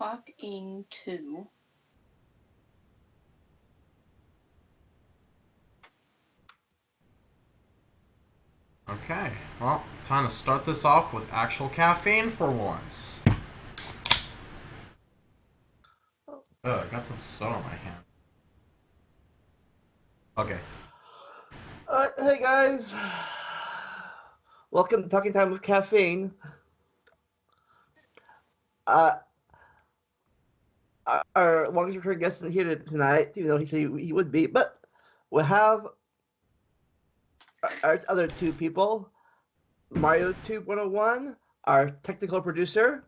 talking to? Okay, well, time to start this off with actual caffeine for once. I got some soda in my hand. Okay. Hey guys, welcome to Talking Time with Caffeine. Our longest returning guest isn't here tonight, even though he said he would be, but we'll have our other two people, MarioTube 101, our technical producer,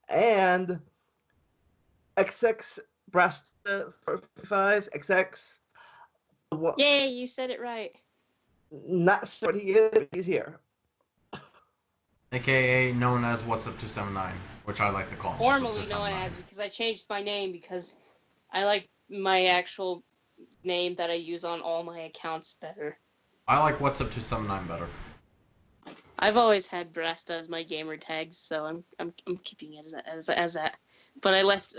and XX Brasta 455 XX. Yay, you said it right. Not sure what he is, but he's here. AKA known as What's Up 279, which I like to call him. Formerly known as, because I changed my name because I like my actual name that I use on all my accounts better. I like What's Up 279 better. I've always had Brasta as my gamer tags, so I'm keeping it as that. But I left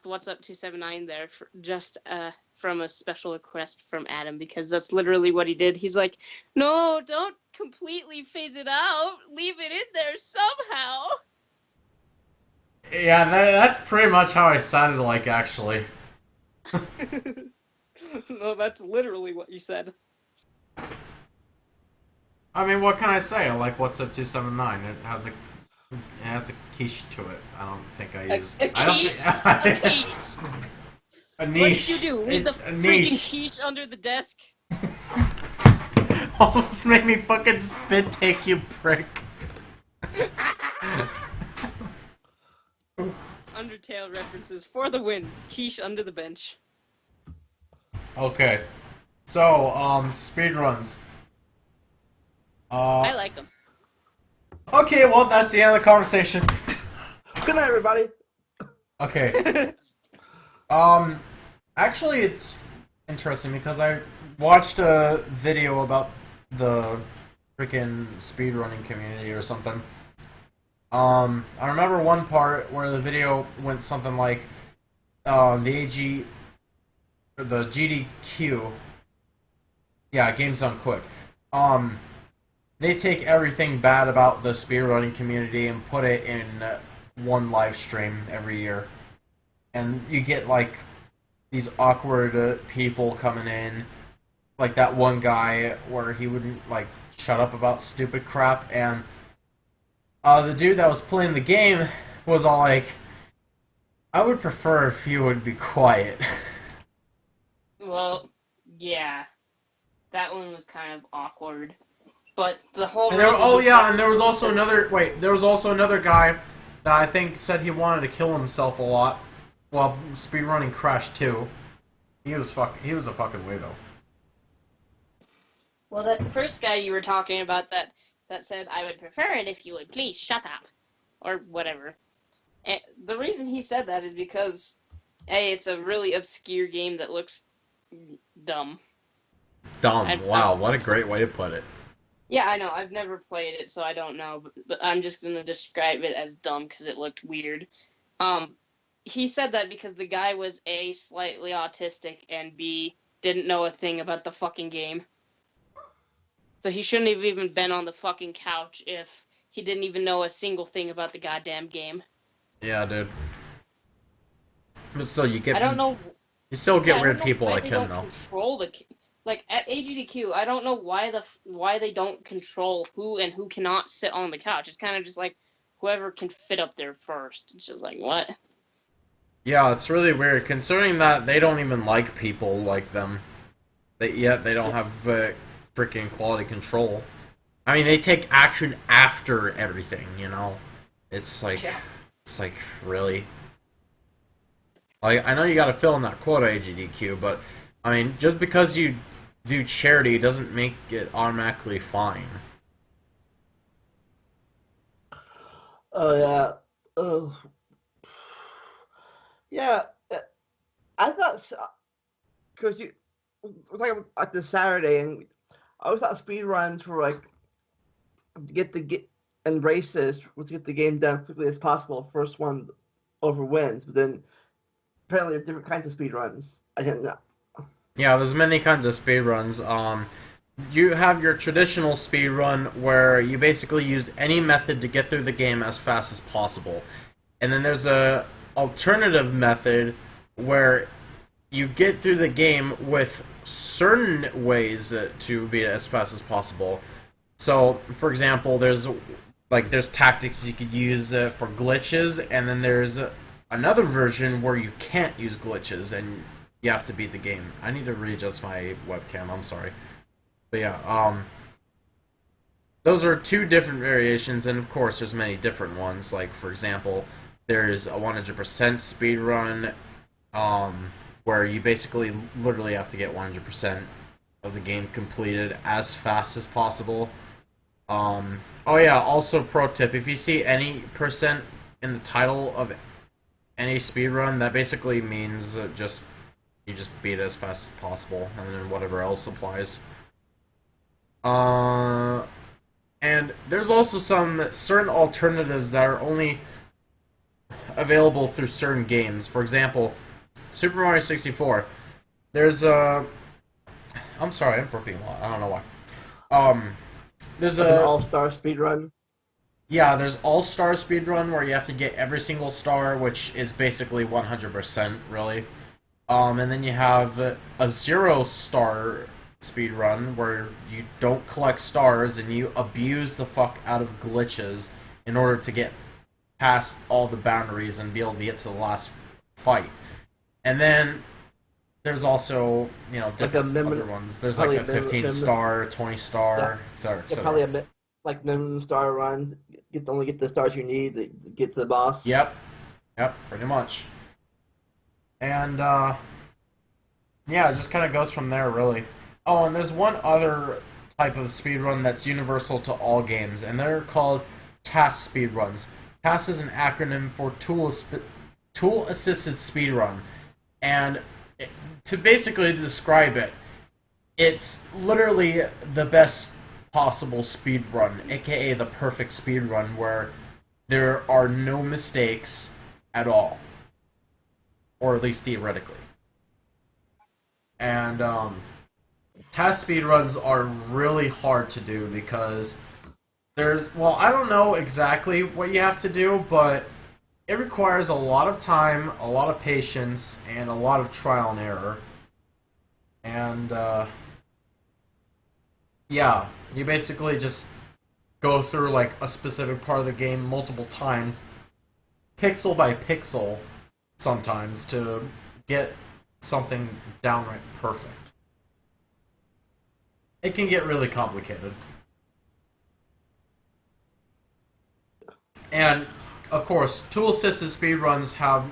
What's Up 279 there from a special request from Adam, because that's literally what he did. He's like, no, don't completely phase it out. Leave it in there somehow. Yeah, that's pretty much how I sounded like, actually. No, that's literally what you said. I mean, what can I say? I like What's Up 279. It has a quiche to it. I don't think I used... A quiche? A quiche? A niche. What did you do? Leave the freaking quiche under the desk? Almost made me fucking spit take, you prick. Undertale references for the win. Quiche under the bench. Okay. So, speedruns. I like them. Okay, well, that's the end of the conversation. Good night, everybody. Okay. Actually, it's interesting because I watched a video about the freaking speedrunning community or something. I remember one part where the video went something like, the GDQ, yeah, Games Done Quick, they take everything bad about the speedrunning community and put it in one live stream every year. And you get, like, these awkward people coming in. Like that one guy where he wouldn't, like, shut up about stupid crap. And the dude that was playing the game was all like, I would prefer if you would be quiet. Well, yeah. That one was kind of awkward. But the whole... And there was also another guy that I think said he wanted to kill himself a lot while speedrunning Crash 2. He was a fucking weirdo. Well, that first guy you were talking about that said, I would prefer it if you would please shut up. Or whatever. And the reason he said that is because, A, it's a really obscure game that looks dumb. Wow, what a great way to put it. Yeah, I know. I've never played it, so I don't know. But I'm just going to describe it as dumb because it looked weird. He said that because the guy was A, slightly autistic, and B, didn't know a thing about the fucking game. So he shouldn't have even been on the fucking couch if he didn't even know a single thing about the goddamn game. Yeah, dude. So you get... I don't know... You still get weird people like him, though. Control the... Like, at AGDQ, I don't know why they don't control who and who cannot sit on the couch. It's kind of just like, whoever can fit up there first. It's just like, what? Yeah, it's really weird, considering that they don't even like people like them. Yet they don't have freaking quality control. I mean, they take action after everything, you know? It's like, really? Like, I know you gotta fill in that quota, AGDQ, but, I mean, just because you do charity doesn't make it automatically fine. Oh, yeah. Oh. Yeah, I thought, because we're talking about like this Saturday, and I always thought speed runs were like to get embrace this, let's get the game done as quickly as possible. First one over wins, but then apparently there are different kinds of speed runs. I didn't know. Yeah, there's many kinds of speed runs. You have your traditional speed run where you basically use any method to get through the game as fast as possible. And then there's a alternative method where you get through the game with certain ways to beat it as fast as possible. So, for example, there's tactics you could use for glitches, and then there's another version where you can't use glitches and you have to beat the game. I need to readjust my webcam, I'm sorry. But yeah, those are two different variations, and of course there's many different ones. Like, for example, there's a 100% speed run, where you basically literally have to get 100% of the game completed as fast as possible. Oh yeah, also pro tip, if you see any percent in the title of any speedrun, that basically means you just beat it as fast as possible, and then whatever else applies. And there's also some certain alternatives that are only available through certain games. For example, Super Mario 64. There's a... I'm sorry, I'm burping a lot. I don't know why. There's an all-star speedrun. Yeah, there's all-star speedrun where you have to get every single star, which is basically 100%, really. And then you have a 0-star speedrun where you don't collect stars and you abuse the fuck out of glitches in order to get past all the boundaries and be able to get to the last fight. And then there's also, different other ones. There's like a 15-star, 20-star, yeah, etc. Yeah, probably a minimum star run. Only get the stars you need to get to the boss. Yep, pretty much. And yeah, it just kind of goes from there, really. Oh, and there's one other type of speedrun that's universal to all games, and they're called task speedruns. TAS is an acronym for Tool-Assisted Speedrun. And to basically describe it, it's literally the best possible speedrun, aka the perfect speedrun, where there are no mistakes at all. Or at least theoretically. And task speedruns are really hard to do because I don't know exactly what you have to do, but it requires a lot of time, a lot of patience, and a lot of trial and error. And, yeah, you basically just go through, like, a specific part of the game multiple times, pixel by pixel, sometimes, to get something downright perfect. It can get really complicated. And, of course, tool-assisted speedruns have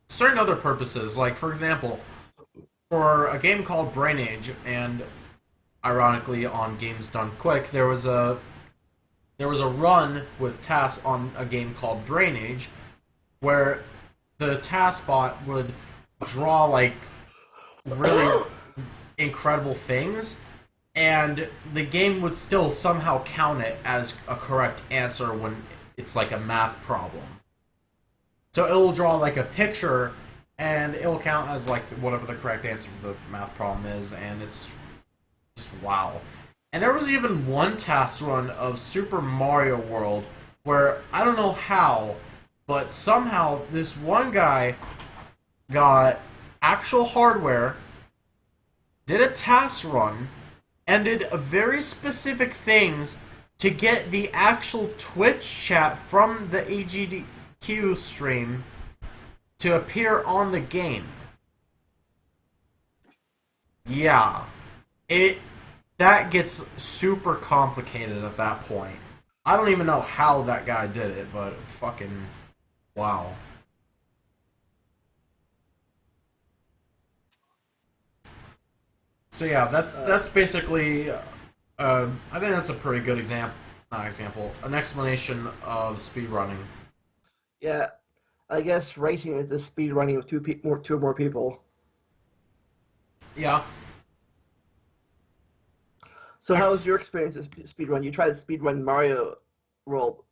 certain other purposes. Like, for example, for a game called Brain Age, and ironically on Games Done Quick, there was a run with TAS on a game called Brain Age, where the TAS bot would draw, like, really incredible things, and the game would still somehow count it as a correct answer when it's like a math problem. So it'll draw like a picture, and it'll count as like whatever the correct answer for the math problem is, and it's just wow. And there was even one task run of Super Mario World where I don't know how, but somehow this one guy got actual hardware, did a task run, and did very specific things to get the actual Twitch chat from the AGDQ stream to appear on the game. Yeah. That gets super complicated at that point. I don't even know how that guy did it, but fucking wow. So yeah, that's basically I think that's a pretty good an explanation of speedrunning. Yeah, I guess racing is the speedrunning with two or more people. Yeah. So how was your experience with speedrun? You tried to speedrun Mario World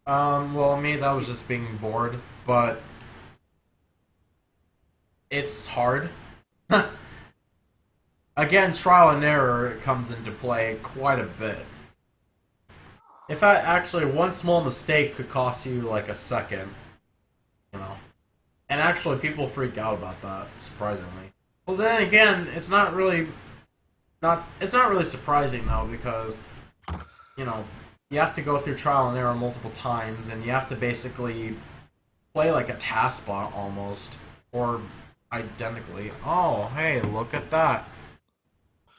Well, me, that was just being bored, but it's hard. Again, trial and error comes into play quite a bit. In fact, actually, one small mistake could cost you like a second, you know. And actually, people freak out about that, surprisingly. Well, then again, it's not really surprising though, because you know you have to go through trial and error multiple times, and you have to basically play like a task bot almost, or identically. Oh, hey, look at that!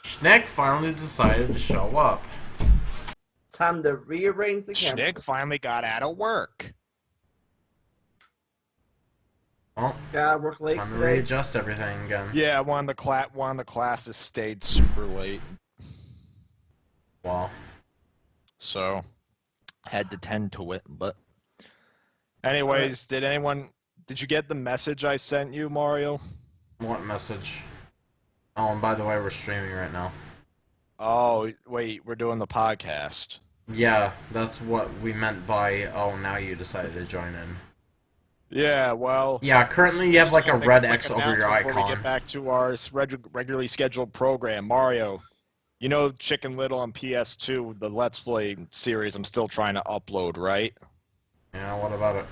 Schneck finally decided to show up. Time to rearrange the camera. Schnick finally got out of work. Oh, Yeah, work late time to today. readjust everything again. Yeah, one of the classes stayed super late, Wow. so had to tend to it. But anyways, did you get the message I sent you, Mario? What message? Oh, and by the way, we're streaming right now. Oh, wait, we're doing the podcast. Yeah, that's what we meant by, oh, now you decided to join in. Yeah, well. Yeah, currently you have like a red X over your announcement before we icon. get back to our regularly scheduled program, Mario. You know Chicken Little on PS2, the Let's Play series I'm still trying to upload, right? Yeah, what about it?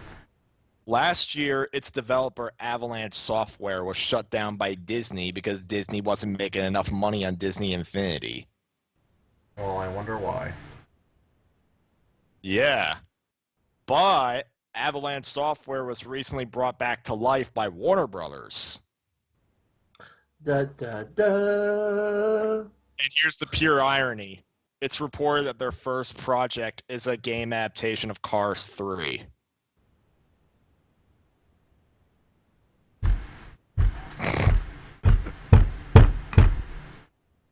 Last year, its developer Avalanche Software was shut down by Disney because Disney wasn't making enough money on Disney Infinity. Well, I wonder why. Yeah. But Avalanche Software was recently brought back to life by Warner Brothers. Da da da. And here's the pure irony. It's reported that their first project is a game adaptation of Cars 3.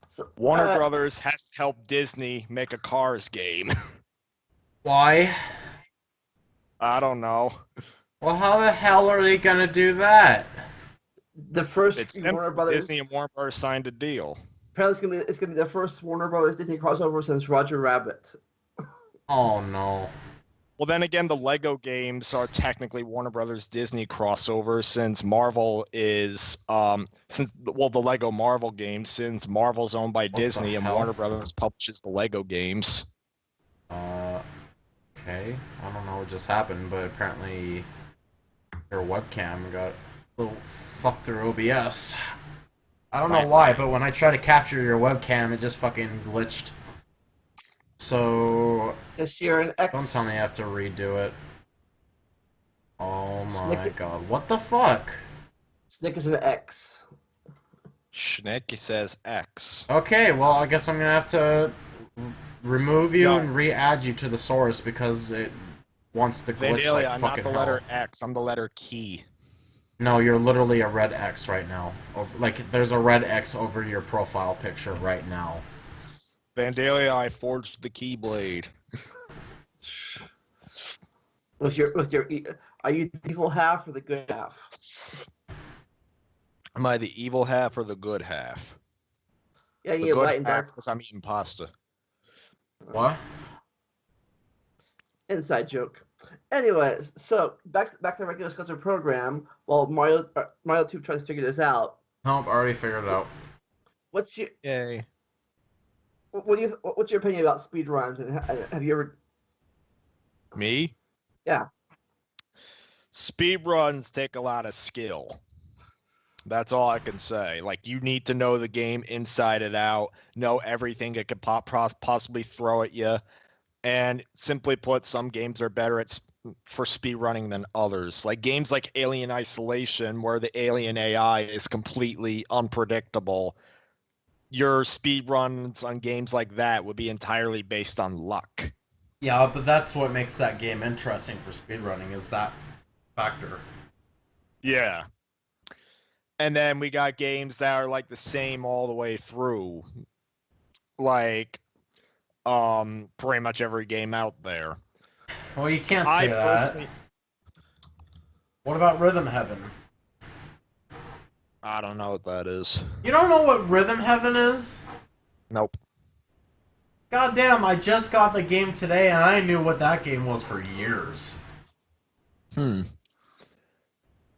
So, Warner Brothers has to help Disney make a Cars game. Why? I don't know. Well, how the hell are they gonna do that? the first It's Warner Brothers. Disney and Warner Brothers signed a deal. Apparently, it's gonna be the first Warner Brothers Disney crossover since Roger Rabbit. Oh no. Well, then again, the Lego games are technically Warner Brothers Disney crossovers since Marvel is the Lego Marvel games, since Marvel's owned by Disney and hell? Warner Brothers publishes the Lego games. Okay. I don't know what just happened, but apparently your webcam got a little fucked through OBS. I don't know why, but when I try to capture your webcam, it just fucking glitched. So This year an X. don't tell me I have to redo it. Oh my Snicket. god. What the fuck? Snick is an X. Schnick says X. Okay, well, I guess I'm gonna have to remove you No. and re-add you to the source because it wants to glitch Vandalia, like I'm not fucking the hell. letter X, I'm the letter key. No, you're literally a red X right now. Like, there's a red X over your profile picture right now. Vandalia, I forged the Keyblade. With your are you the evil half or the good half? Am I the evil half or the good half? Yeah, The you good light and half dark. because I'm eating pasta. What? Inside joke. Anyways, so back to the regular scheduled program. While MarioTube tries to figure this out, Nope, I already figured it out. what's your Yay. what's your opinion about speed runs? And have you ever? Me? Yeah. Speedruns take a lot of skill. That's all I can say. Like, you need to know the game inside and out, know everything it could possibly throw at you. And simply put, some games are better for speedrunning than others. Like games like Alien Isolation, where the alien AI is completely unpredictable. Your speedruns on games like that would be entirely based on luck. Yeah, but that's what makes that game interesting for speedrunning, is that factor. Yeah. And then we got games that are like the same all the way through. Like, pretty much every game out there. Well, you can't say that. What about Rhythm Heaven? I don't know what that is. You don't know what Rhythm Heaven is? Nope. goddamn, I just got the game today, and I knew what that game was for years.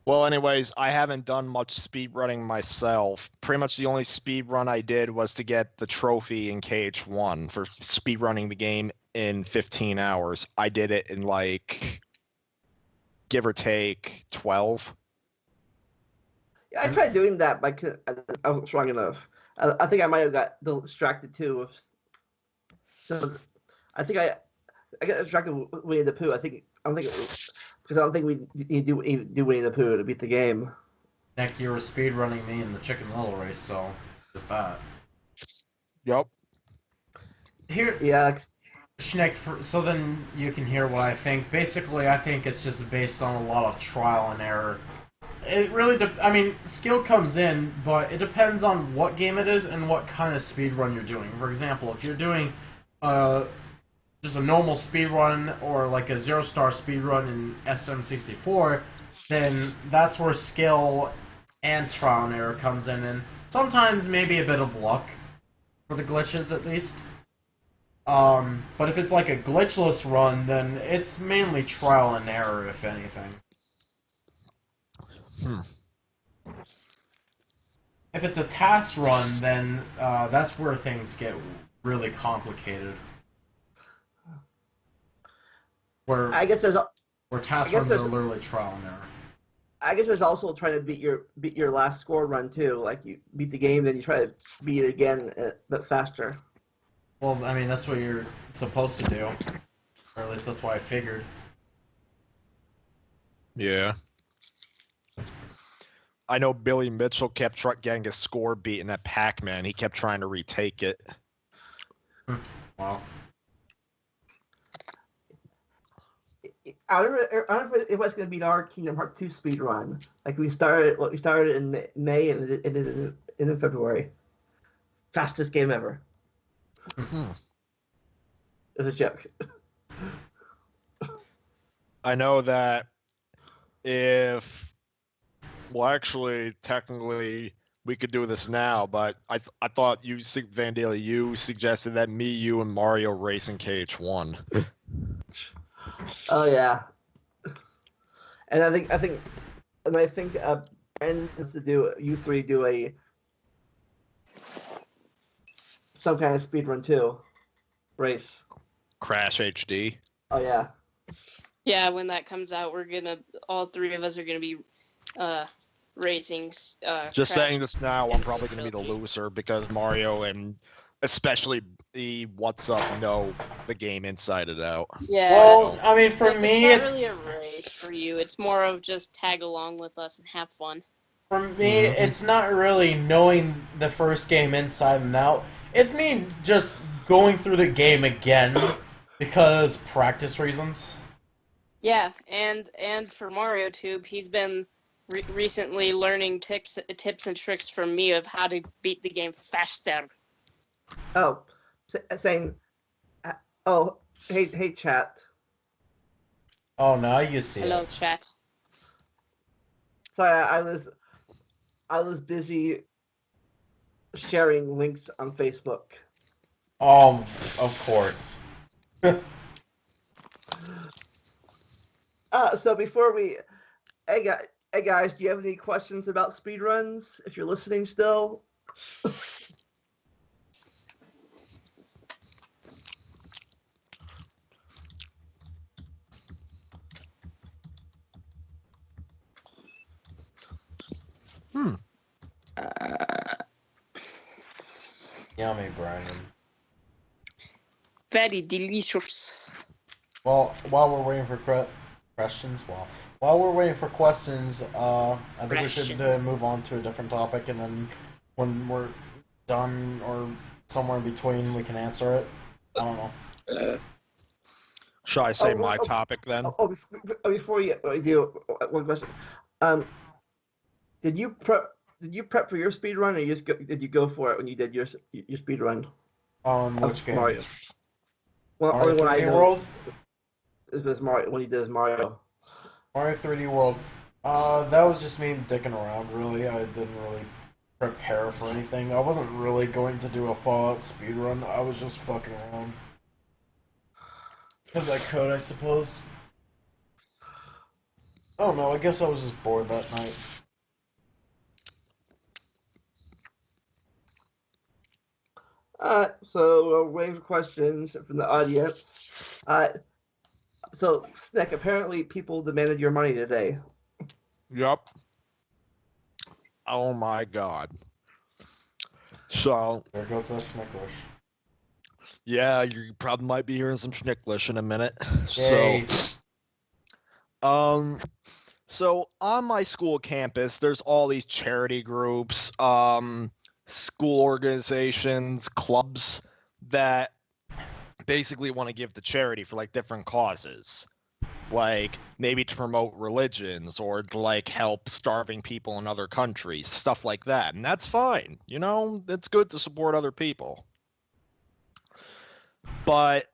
Well, anyways, I haven't done much speedrunning myself. Pretty much the only speedrun I did was to get the trophy in KH1 for speedrunning the game in 15 hours. I did it in like, give or take, 12. Yeah, I tried doing that, but I wasn't strong enough. I think I might have got distracted too. So I think I got distracted with Winnie the Pooh. Because I don't think we need to do Winnie the Pooh to beat the game. Nick, you were speedrunning me in the Chicken Little race, so just that. Yep. Here, Yeah, Schneck, so then you can hear what I think. Basically, I think it's just based on a lot of trial and error. It really, I mean, skill comes in, but it depends on what game it is and what kind of speedrun you're doing. For example, if you're doing just a normal speedrun or like a 0-star speedrun in SM64, then that's where skill and trial and error comes in, and sometimes maybe a bit of luck for the glitches at least. But if it's like a glitchless run, then it's mainly trial and error, if anything. If it's a task run, then that's where things get really complicated. Where I guess where task runs are literally trial and error. I guess there's also trying to beat your last score run too. Like you beat the game, then you try to beat it again, but faster. Well, I mean that's what you're supposed to do, or at least that's what I figured. Yeah. I know Billy Mitchell kept getting his score beaten at Pac-Man. He kept trying to retake it. Wow. I don't know if it was going to be our Kingdom Hearts 2 speed run. Like we started in May and it ended in February. Fastest game ever. Mm-hmm. It was a joke. I know that actually, technically, we could do this now, but I thought Vandalia, you suggested that me, you, and Mario race in KH1. Oh yeah. And I think Brandon needs to do you three do some kind of speed run too. Race. Crash HD. Oh yeah. Yeah, when that comes out, all three of us are gonna be racing. Just saying this now, I'm probably going to be the loser because Mario and especially the What's Up know the game inside and out. Yeah. Well, I mean, for me, it's not really a race for you. It's more of just tag along with us and have fun. For me, it's not really knowing the first game inside and out. It's me just going through the game again because practice reasons. Yeah, and for MarioTube, he's been recently learning tips and tricks from me of how to beat the game faster. Oh, saying. Oh, hey, chat. Oh, now you see. Hello, it. chat. Sorry, I was busy sharing links on Facebook. Of course. So before we, hey guys, do you have any questions about speedruns? If you're listening still. Yummy, Brian. Very delicious. Well, while we're waiting for questions, I think we should move on to a different topic, and then when we're done or somewhere in between, we can answer it. I don't know. Shall I say my topic then? Before you do one question, did you prep for your speed run, or did you go for it when you did your speed run? On which game? Mario. Well, Mario only when 3D I know World? it was Mario when he did Mario. Mario 3D World. That was just me dicking around, really. I didn't really prepare for anything. I wasn't really going to do a Fallout speedrun. I was just fucking around. Because I could, I suppose. I don't know, I guess I was just bored that night. So we're waiting for questions from the audience. So, Snick, apparently people demanded your money today. Yep. Oh my god. So, There goes that Schnicklish. yeah, you probably might be hearing some Schnicklish in a minute. Yay. So on my school campus, there's all these charity groups, school organizations, clubs that basically want to give to charity for like different causes. Like maybe to promote religions or to like help starving people in other countries, stuff like that. And that's fine. You know, it's good to support other people. But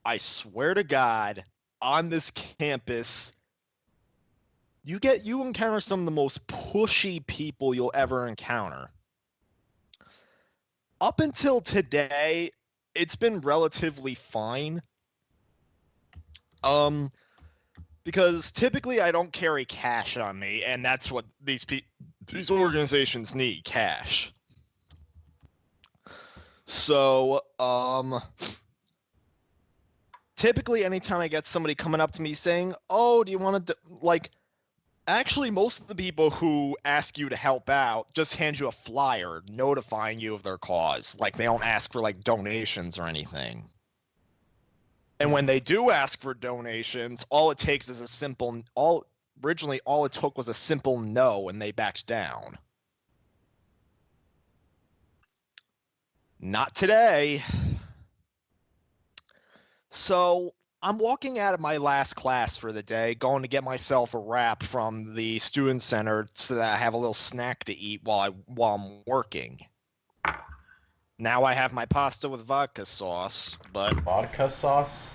I swear to God, on this campus, you encounter some of the most pushy people you'll ever encounter. Up until today, it's been relatively fine. Because typically I don't carry cash on me, and that's what these organizations need, cash. So, typically anytime I get somebody coming up to me saying, "Oh, do you want to like?" Actually, most of the people who ask you to help out just hand you a flyer notifying you of their cause. Like they don't ask for like donations or anything. And when they do ask for donations, all it takes is originally all it took was a simple no, and they backed down. Not today. So I'm walking out of my last class for the day, going to get myself a wrap from the student center so that I have a little snack to eat while I'm working. Now I have my pasta with vodka sauce, but... Vodka sauce?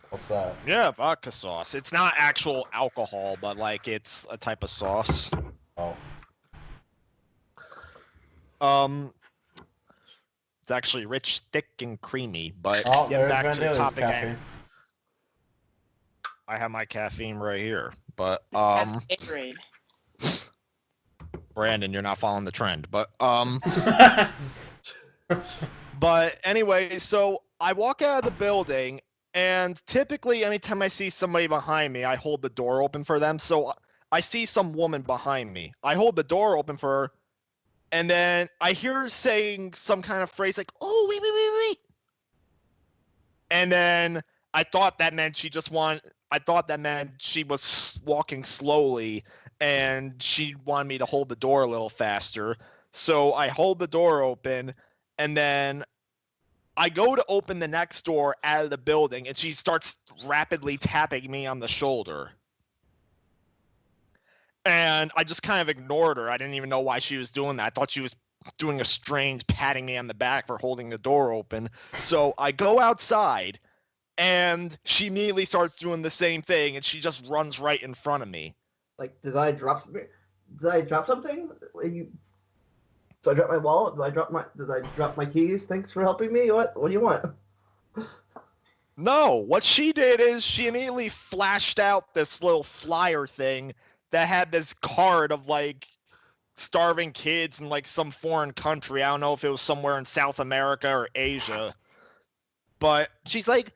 What's that? Yeah, vodka sauce. It's not actual alcohol, but like it's a type of sauce. Oh. It's actually rich, thick, and creamy, but Oh, getting there's back Van to the Daly's topic. caffeine. I have my caffeine right here, but Gatorade. Brandon, you're not following the trend, but but anyway, so I walk out of the building, and typically anytime I see somebody behind me, I hold the door open for them. So I see some woman behind me. I hold the door open for her, and then I hear her saying some kind of phrase like, "Oh, wait. And then I thought that meant she was walking slowly and she wanted me to hold the door a little faster. So I hold the door open, and then I go to open the next door out of the building, and she starts rapidly tapping me on the shoulder. And I just kind of ignored her. I didn't even know why she was doing that. I thought she was doing a strange patting me on the back for holding the door open. So I go outside, and she immediately starts doing the same thing, and she just runs right in front of me. Like, did I drop something? Did I drop something? Did I drop my wallet? Did I drop my keys? Thanks for helping me. What do you want? No, what she did is she immediately flashed out this little flyer thing that had this card of like starving kids in like some foreign country. I don't know if it was somewhere in South America or Asia. But she's like,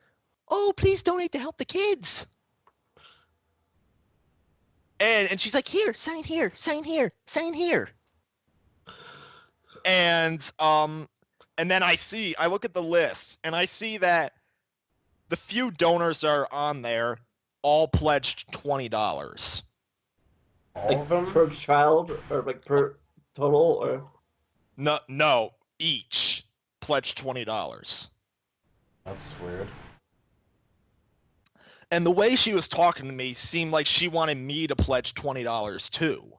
"Oh, please donate to help the kids." And she's like, "Here, sign here, sign here, sign here." And then I look at the list, and I see that the few donors that are on there all pledged $20. All of them? Per child, or like per total, or? No, each pledged $20. That's weird. And the way she was talking to me seemed like she wanted me to pledge $20 too.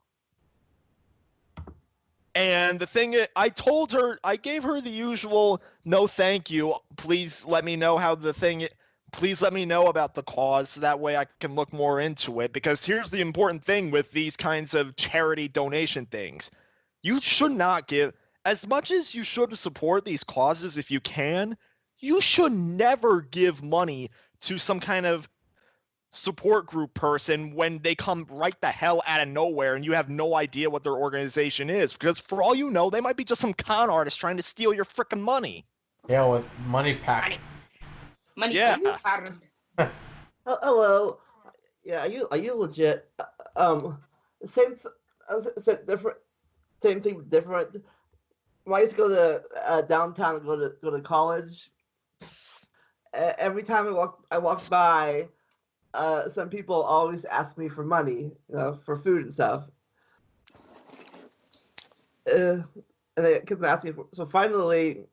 And the thing is, I gave her the usual, "No, thank you. Please let me know please let me know about the cause so that way I can look more into it." Because here's the important thing with these kinds of charity donation things. You should not give, as much as you should support these causes if you can, you should never give money to some kind of support group person when they come right the hell out of nowhere and you have no idea what their organization is. Because for all you know, they might be just some con artist trying to steal your freaking money. Yeah, with money pack. Money. Yeah. Hello. Yeah, are you legit? Same, different, same thing, different. When I used to go to downtown and go to college, every time I walked by, some people always ask me for money, for food and stuff. And they kept asking. So finally,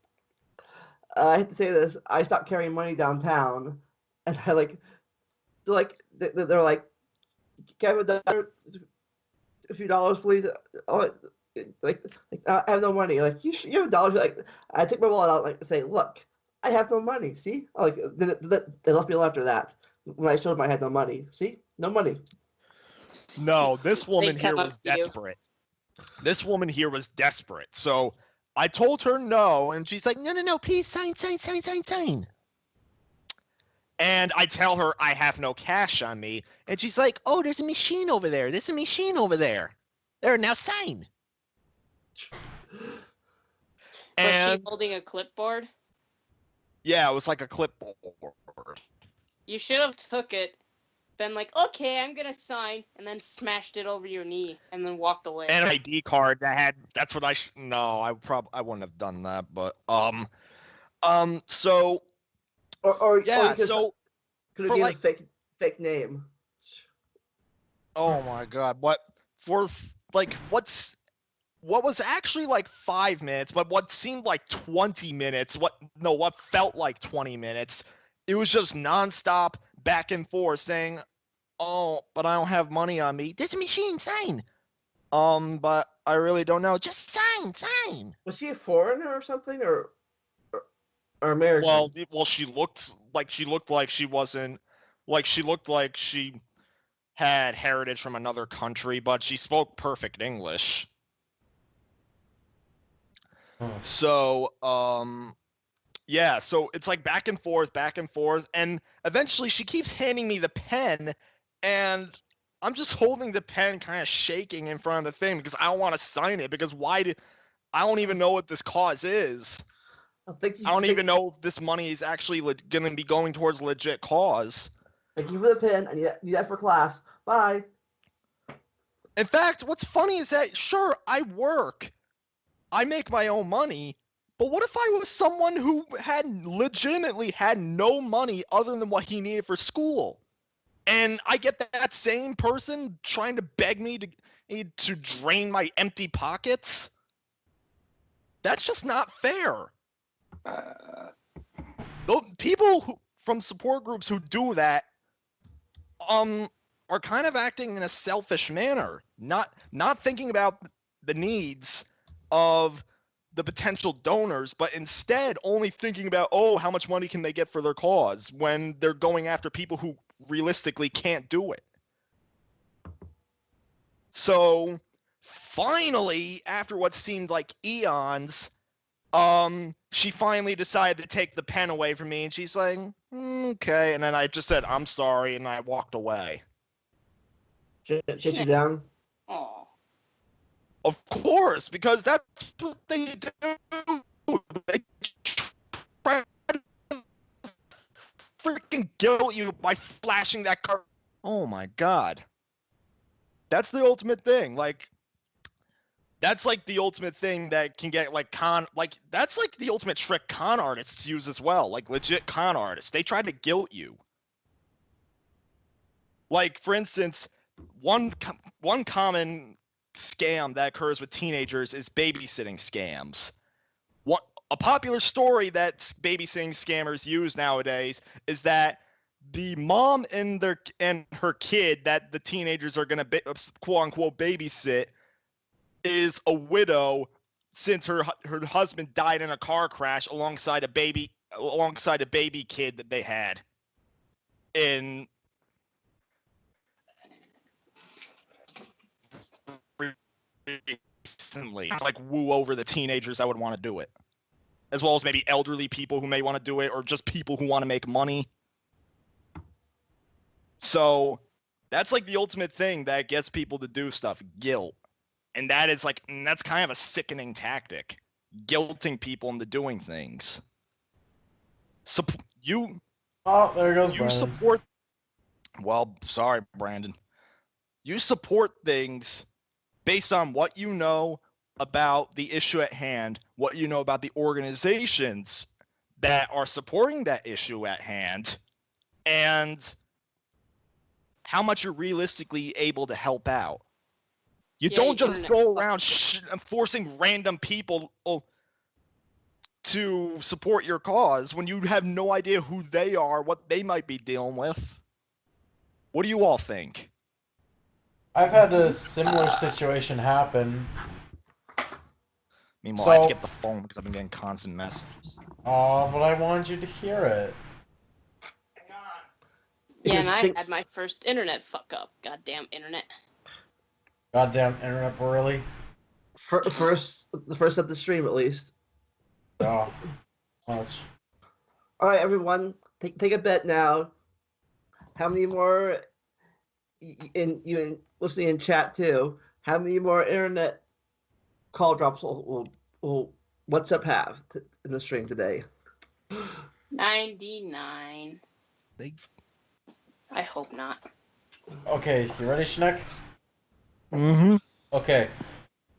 I hate to say this, I stopped carrying money downtown, and they're like, "Can I have a few dollars, please?" I have no money. Like, you have $1. Like, I take my wallet out, like, say, "Look, I have no money. See?" Like, they left me alone after that. When I showed them I had no money. See? No money. No, this woman here come up was to you. desperate. This woman here was desperate. So I told her no, and she's like, no, please sign. And I tell her I have no cash on me, and she's like, oh, there's a machine over there. There's a machine over there. There, now sign. Was she And holding a clipboard? yeah, it was like a clipboard. You should have took it, been like, okay, I'm gonna sign, and then smashed it over your knee, and then walked away. An ID card that had. That's what I. No, I wouldn't have done that. But so Or yeah, or so could for have like- a fake name. oh my god, what was actually like 5 minutes, but what seemed like 20 minutes, what felt like 20 minutes, it was just nonstop back and forth saying, oh, but I don't have money on me. This machine, sign. But I really don't know. Just sign. Was she a foreigner or something, or American? Well, she looked like she wasn't, like she looked like she had heritage from another country, but she spoke perfect English. So, yeah, so it's like back and forth, and eventually she keeps handing me the pen, and I'm just holding the pen kind of shaking in front of the thing because I don't want to sign it, because I don't even know what this cause is. I don't even know if this money is actually going to be going towards a legit cause. Thank you for the pen. I need that for class. Bye. In fact, what's funny is that, sure, I work. I make my own money. But what if I was someone who legitimately had no money other than what he needed for school? And I get that same person trying to beg me to drain my empty pockets? That's just not fair. People from support groups who do that are kind of acting in a selfish manner, not thinking about the needs of the potential donors, but instead only thinking about, oh, how much money can they get for their cause, when they're going after people who realistically can't do it. So finally, after what seemed like eons, she finally decided to take the pen away from me, and she's like, okay, and then I just said, I'm sorry, and I walked away. Shut you down? Aw. Of course, because that's what they do. They try to freaking guilt you by flashing that card. Oh my god. That's the ultimate thing. Like, that's like the ultimate thing that can get that's like the ultimate trick con artists use as well. Like legit con artists. They try to guilt you. Like, for instance, one common scam that occurs with teenagers is babysitting scams. A popular story that babysitting scammers use nowadays is that the mom and her kid that the teenagers are going to quote unquote babysit is a widow, since her husband died in a car crash alongside a baby kid that they had in decently, like woo over the teenagers that would want to do it, as well as maybe elderly people who may want to do it, or just people who want to make money. So that's like the ultimate thing that gets people to do stuff, guilt. And that's kind of a sickening tactic, guilting people into doing things. Oh, there goes Brandon. Support. Well, sorry, Brandon. You support things based on what you know about the issue at hand, what you know about the organizations that are supporting that issue at hand, and how much you're realistically able to help out. You don't just go around forcing random people to support your cause when you have no idea who they are, what they might be dealing with. What do you all think? I've had a similar situation happen. Meanwhile, I have to get the phone because I've been getting constant messages. Oh, but I wanted you to hear it. Yeah, and I had my first internet fuck up. Goddamn internet. Goddamn internet, really? The first of the stream, at least. Oh, much. All right, everyone, take a bet now. How many more? You listening in chat too. How many more internet call drops will WhatsApp have in the stream today? 99. I hope not. Okay, you ready, Schneck? Mm-hmm. Okay,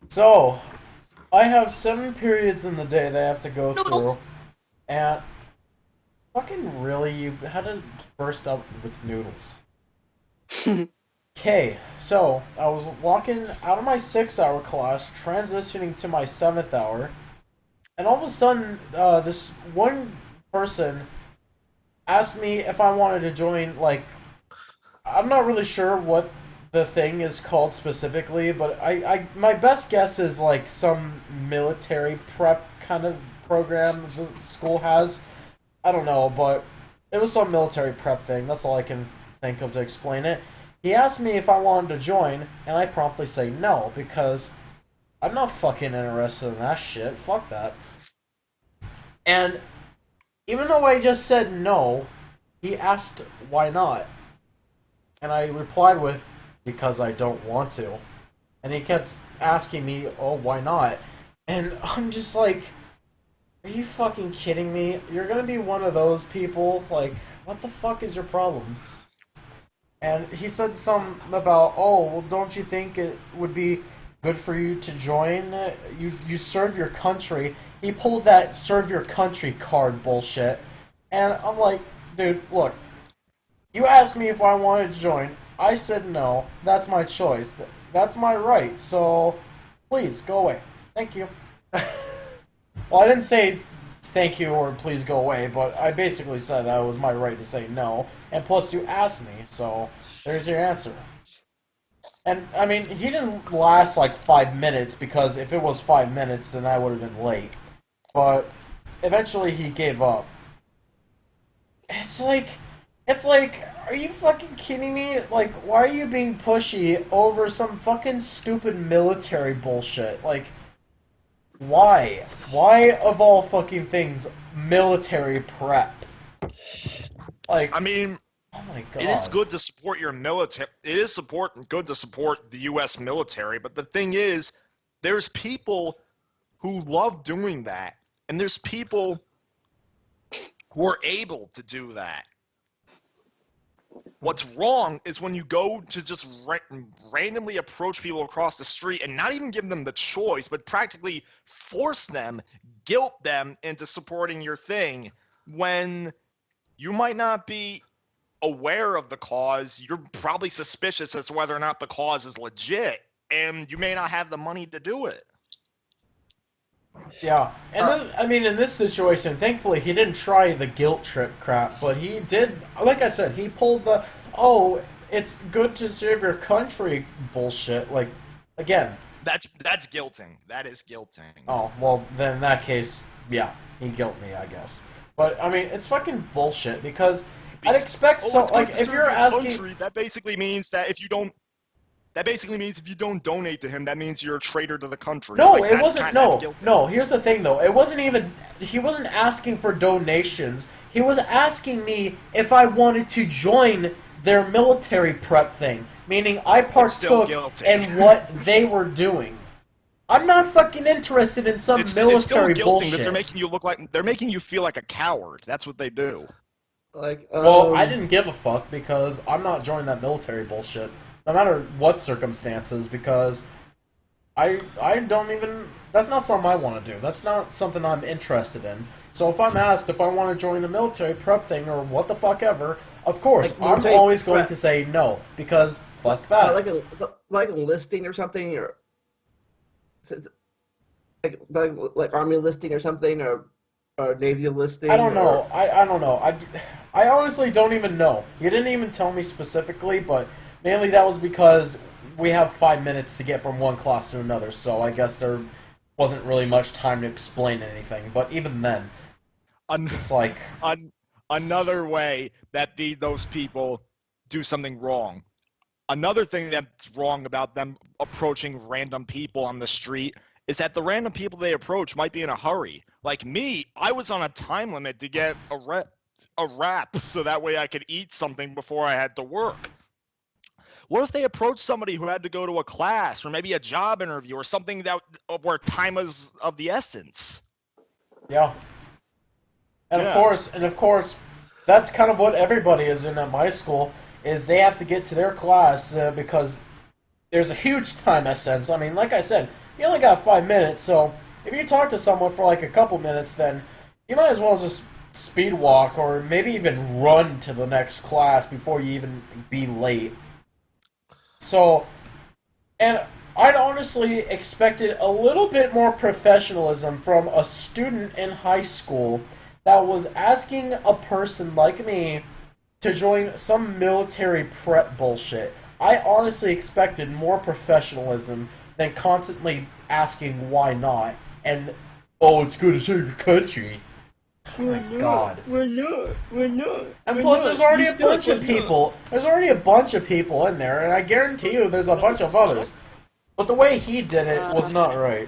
so I have 7 periods in the day that I have to go through, and fucking really, you had to burst up with noodles. Okay, so I was walking out of my 6-hour class, transitioning to my 7th hour, and all of a sudden, this one person asked me if I wanted to join, like, I'm not really sure what the thing is called specifically, but my best guess is like some military prep kind of program the school has. I don't know, but it was some military prep thing. That's all I can think of to explain it. He asked me if I wanted to join, and I promptly say no, because I'm not fucking interested in that shit. Fuck that. And even though I just said no, he asked why not. And I replied with, because I don't want to. And he kept asking me, oh, why not? And I'm just like, are you fucking kidding me? You're gonna be one of those people? Like, what the fuck is your problem? And he said something about, oh, well, don't you think it would be good for you to join? You serve your country. He pulled that serve your country card bullshit. And I'm like, dude, look. You asked me if I wanted to join. I said no. That's my choice. That's my right. So, please, go away. Thank you. Well, I didn't say thank you or please go away, but I basically said that it was my right to say no. And plus, you asked me, so there's your answer. And, I mean, he didn't last like 5 minutes, because if it was 5 minutes, then I would have been late. But eventually he gave up. It's like, are you fucking kidding me? Like, why are you being pushy over some fucking stupid military bullshit? Like, why? Why, of all fucking things, military prep? Like, I mean, oh my god. It is good to support your military. It is good to support the U.S. military, but the thing is, there's people who love doing that, and there's people who are able to do that. What's wrong is when you go to just randomly approach people across the street and not even give them the choice, but practically force them, guilt them into supporting your thing when you might not be aware of the cause. You're probably suspicious as to whether or not the cause is legit, and you may not have the money to do it. Yeah, and in this situation, thankfully, he didn't try the guilt trip crap, but he did, like I said, he pulled the, oh, it's good to serve your country bullshit, like, again. That's guilting. That is guilting. Oh, well, then in that case, yeah, he guilt me, I guess. But, I mean, it's fucking bullshit, because I'd expect if you're asking... Country, that basically means that if you don't... That basically means if you don't donate to him, that means you're a traitor to the country. No, Like, it wasn't. that's guilty. No. Here's the thing, though. It wasn't even. He wasn't asking for donations. He was asking me if I wanted to join their military prep thing, meaning I partook in what they were doing. I'm not fucking interested in some military it's still guilty bullshit. Because they're making you feel like a coward. That's what they do. Like, Well, I didn't give a fuck because I'm not joining that military bullshit, no matter what circumstances. Because I don't even. That's not something I want to do. That's not something I'm interested in. So if I'm asked if I want to join the military prep thing or what the fuck ever, of course Like I'm always going to say no because fuck that. Like enlisting or something, or like army enlisting or something, or navy enlisting. I don't know. I don't know. I honestly don't even know. You didn't even tell me specifically, but mainly that was because we have 5 minutes to get from one class to another, so I guess there wasn't really much time to explain anything. But even then, it's like... Another way that those people do something wrong. Another thing that's wrong about them approaching random people on the street is that the random people they approach might be in a hurry. Like me, I was on a time limit to get a wrap so that way I could eat something before I had to work. What if they approached somebody who had to go to a class or maybe a job interview or something where time is of the essence? Yeah. And of course, that's kind of what everybody is in at my school, is they have to get to their class because there's a huge time essence. I mean, like I said, you only got 5 minutes, so if you talk to someone for like a couple minutes, then you might as well just speed walk or maybe even run to the next class before you even be late. So, and I'd honestly expected a little bit more professionalism from a student in high school that was asking a person like me to join some military prep bullshit. I honestly expected more professionalism than constantly asking why not, and, oh, it's good to serve your country. Oh my god. We're not. And plus, there's already a bunch of people. There's already a bunch of people in there, and I guarantee you there's a bunch of others. But the way he did it was not right.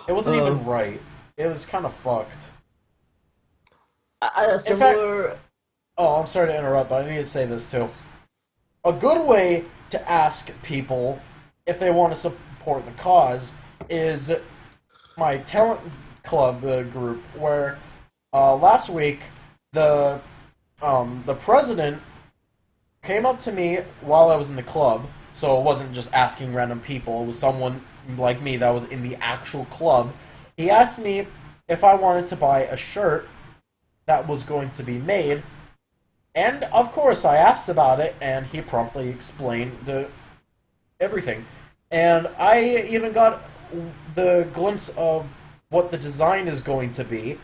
It wasn't even right. It was kind of fucked. A similar... Oh, I'm sorry to interrupt, but I need to say this too. A good way to ask people if they want to support the cause is my talent club group, where last week the president came up to me while I was in the club, so it wasn't just asking random people, it was someone like me that was in the actual club. He asked me if I wanted to buy a shirt that was going to be made, and of course I asked about it, and he promptly explained everything. And I even got the glimpse of what the design is going to be,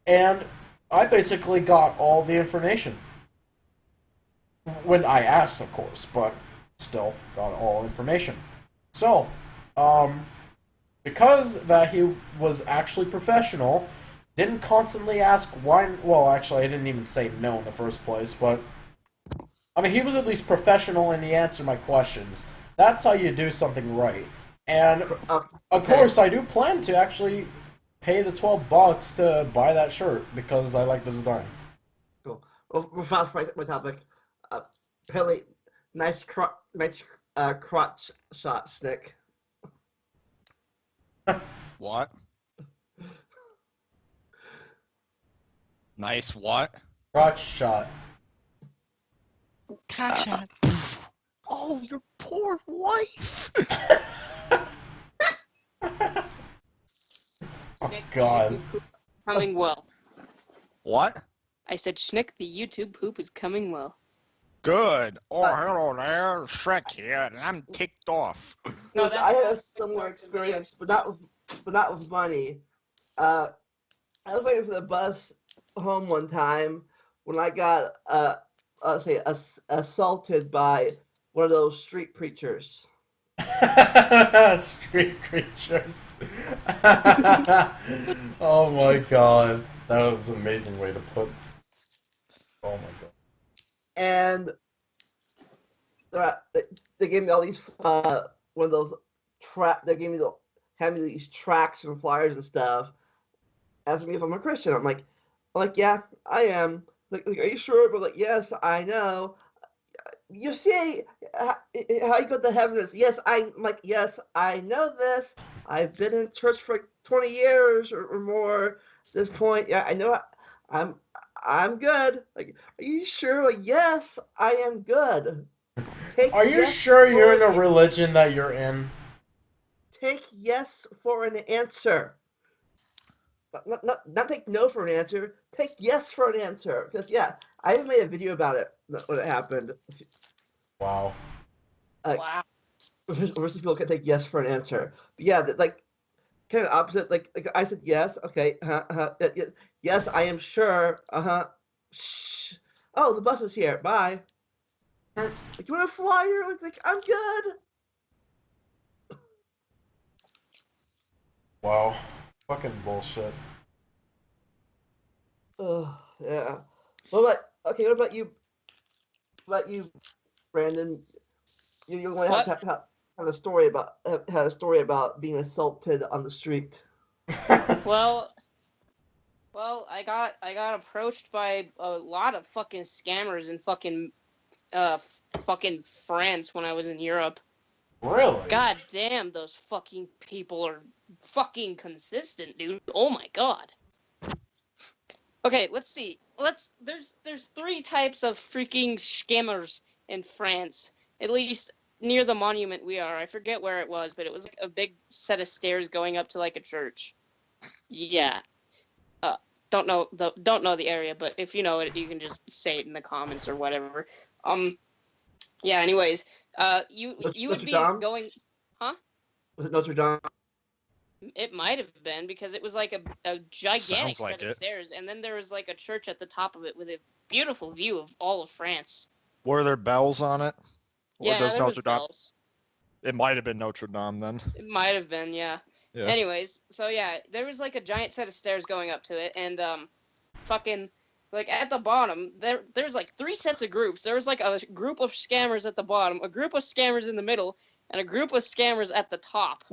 and I basically got all the information. When I asked, of course, but still got all information. So, because that he was actually professional, didn't constantly ask why. Well, actually, I didn't even say no in the first place, but I mean, he was at least professional and he answered my questions. That's how you do something right. And of course, I do plan to actually pay the $12 to buy that shirt because I like the design. Cool. Well, we're fast for my topic. Apparently, nice crotch shot, Snick. What? Nice what? Crotch shot. Gotcha. Oh, your poor wife. Oh, God. Coming well. What? I said, Schnick, the YouTube poop is coming well. Good. Oh, hello there. Shrek here, and I'm ticked off. No, I had a similar experience, but not with money. I was waiting for the bus home one time when I got assaulted by one of those street preachers. Street creatures. Oh my god. That was an amazing way to put. Oh my god. And They gave me all these one of those they gave me hand me these tracts and flyers and stuff, asking me if I'm a Christian. I'm like, yeah, I am. Like, are you sure? But like, yes, I know. You see how you go to heaven is yes. I'm like, yes, I know this. I've been in church for like 20 years or more. At this point, yeah, I know. I'm I'm good. Like, are you sure? Like, yes, I am good. Take Are you yes sure you're in for a religion that you're in? take yes for an answer. Not take no for an answer. Take yes for an answer. Because yeah, I even made a video about it when it happened. Wow. Wow. Versus people can take yes for an answer. But yeah, like kind of opposite. Like I said yes. Okay. Yes, I am sure. Shh. Oh, the bus is here. Bye. Like, you want a flyer? Like I'm good. Wow. Fucking bullshit. Oh yeah. What about you? What about you, Brandon? You only What? have a story about had a story about being assaulted on the street. Well, I got approached by a lot of fucking scammers in fucking France when I was in Europe. Really? God damn, those fucking people are fucking consistent, dude. Oh my god. Okay, let's see. There's three types of freaking scammers in France. At least near the monument we are. I forget where it was, but it was like a big set of stairs going up to like a church. Yeah. Don't know the area, but if you know it, you can just say it in the comments or whatever. Yeah. Anyways, you would Notre be Dame? going. Huh? Was it Notre Dame? It might have been because it was like a gigantic Sounds like set of it. stairs, and then there was like a church at the top of it with a beautiful view of all of France. Were there bells on it? Or Yeah, does there was Notre Dame? bells. It might have been Notre Dame then. It might have been, yeah. Yeah. Anyways, so yeah, there was like a giant set of stairs going up to it, and fucking like at the bottom there's like three sets of groups. There was like a group of scammers at the bottom, a group of scammers in the middle, and a group of scammers at the top.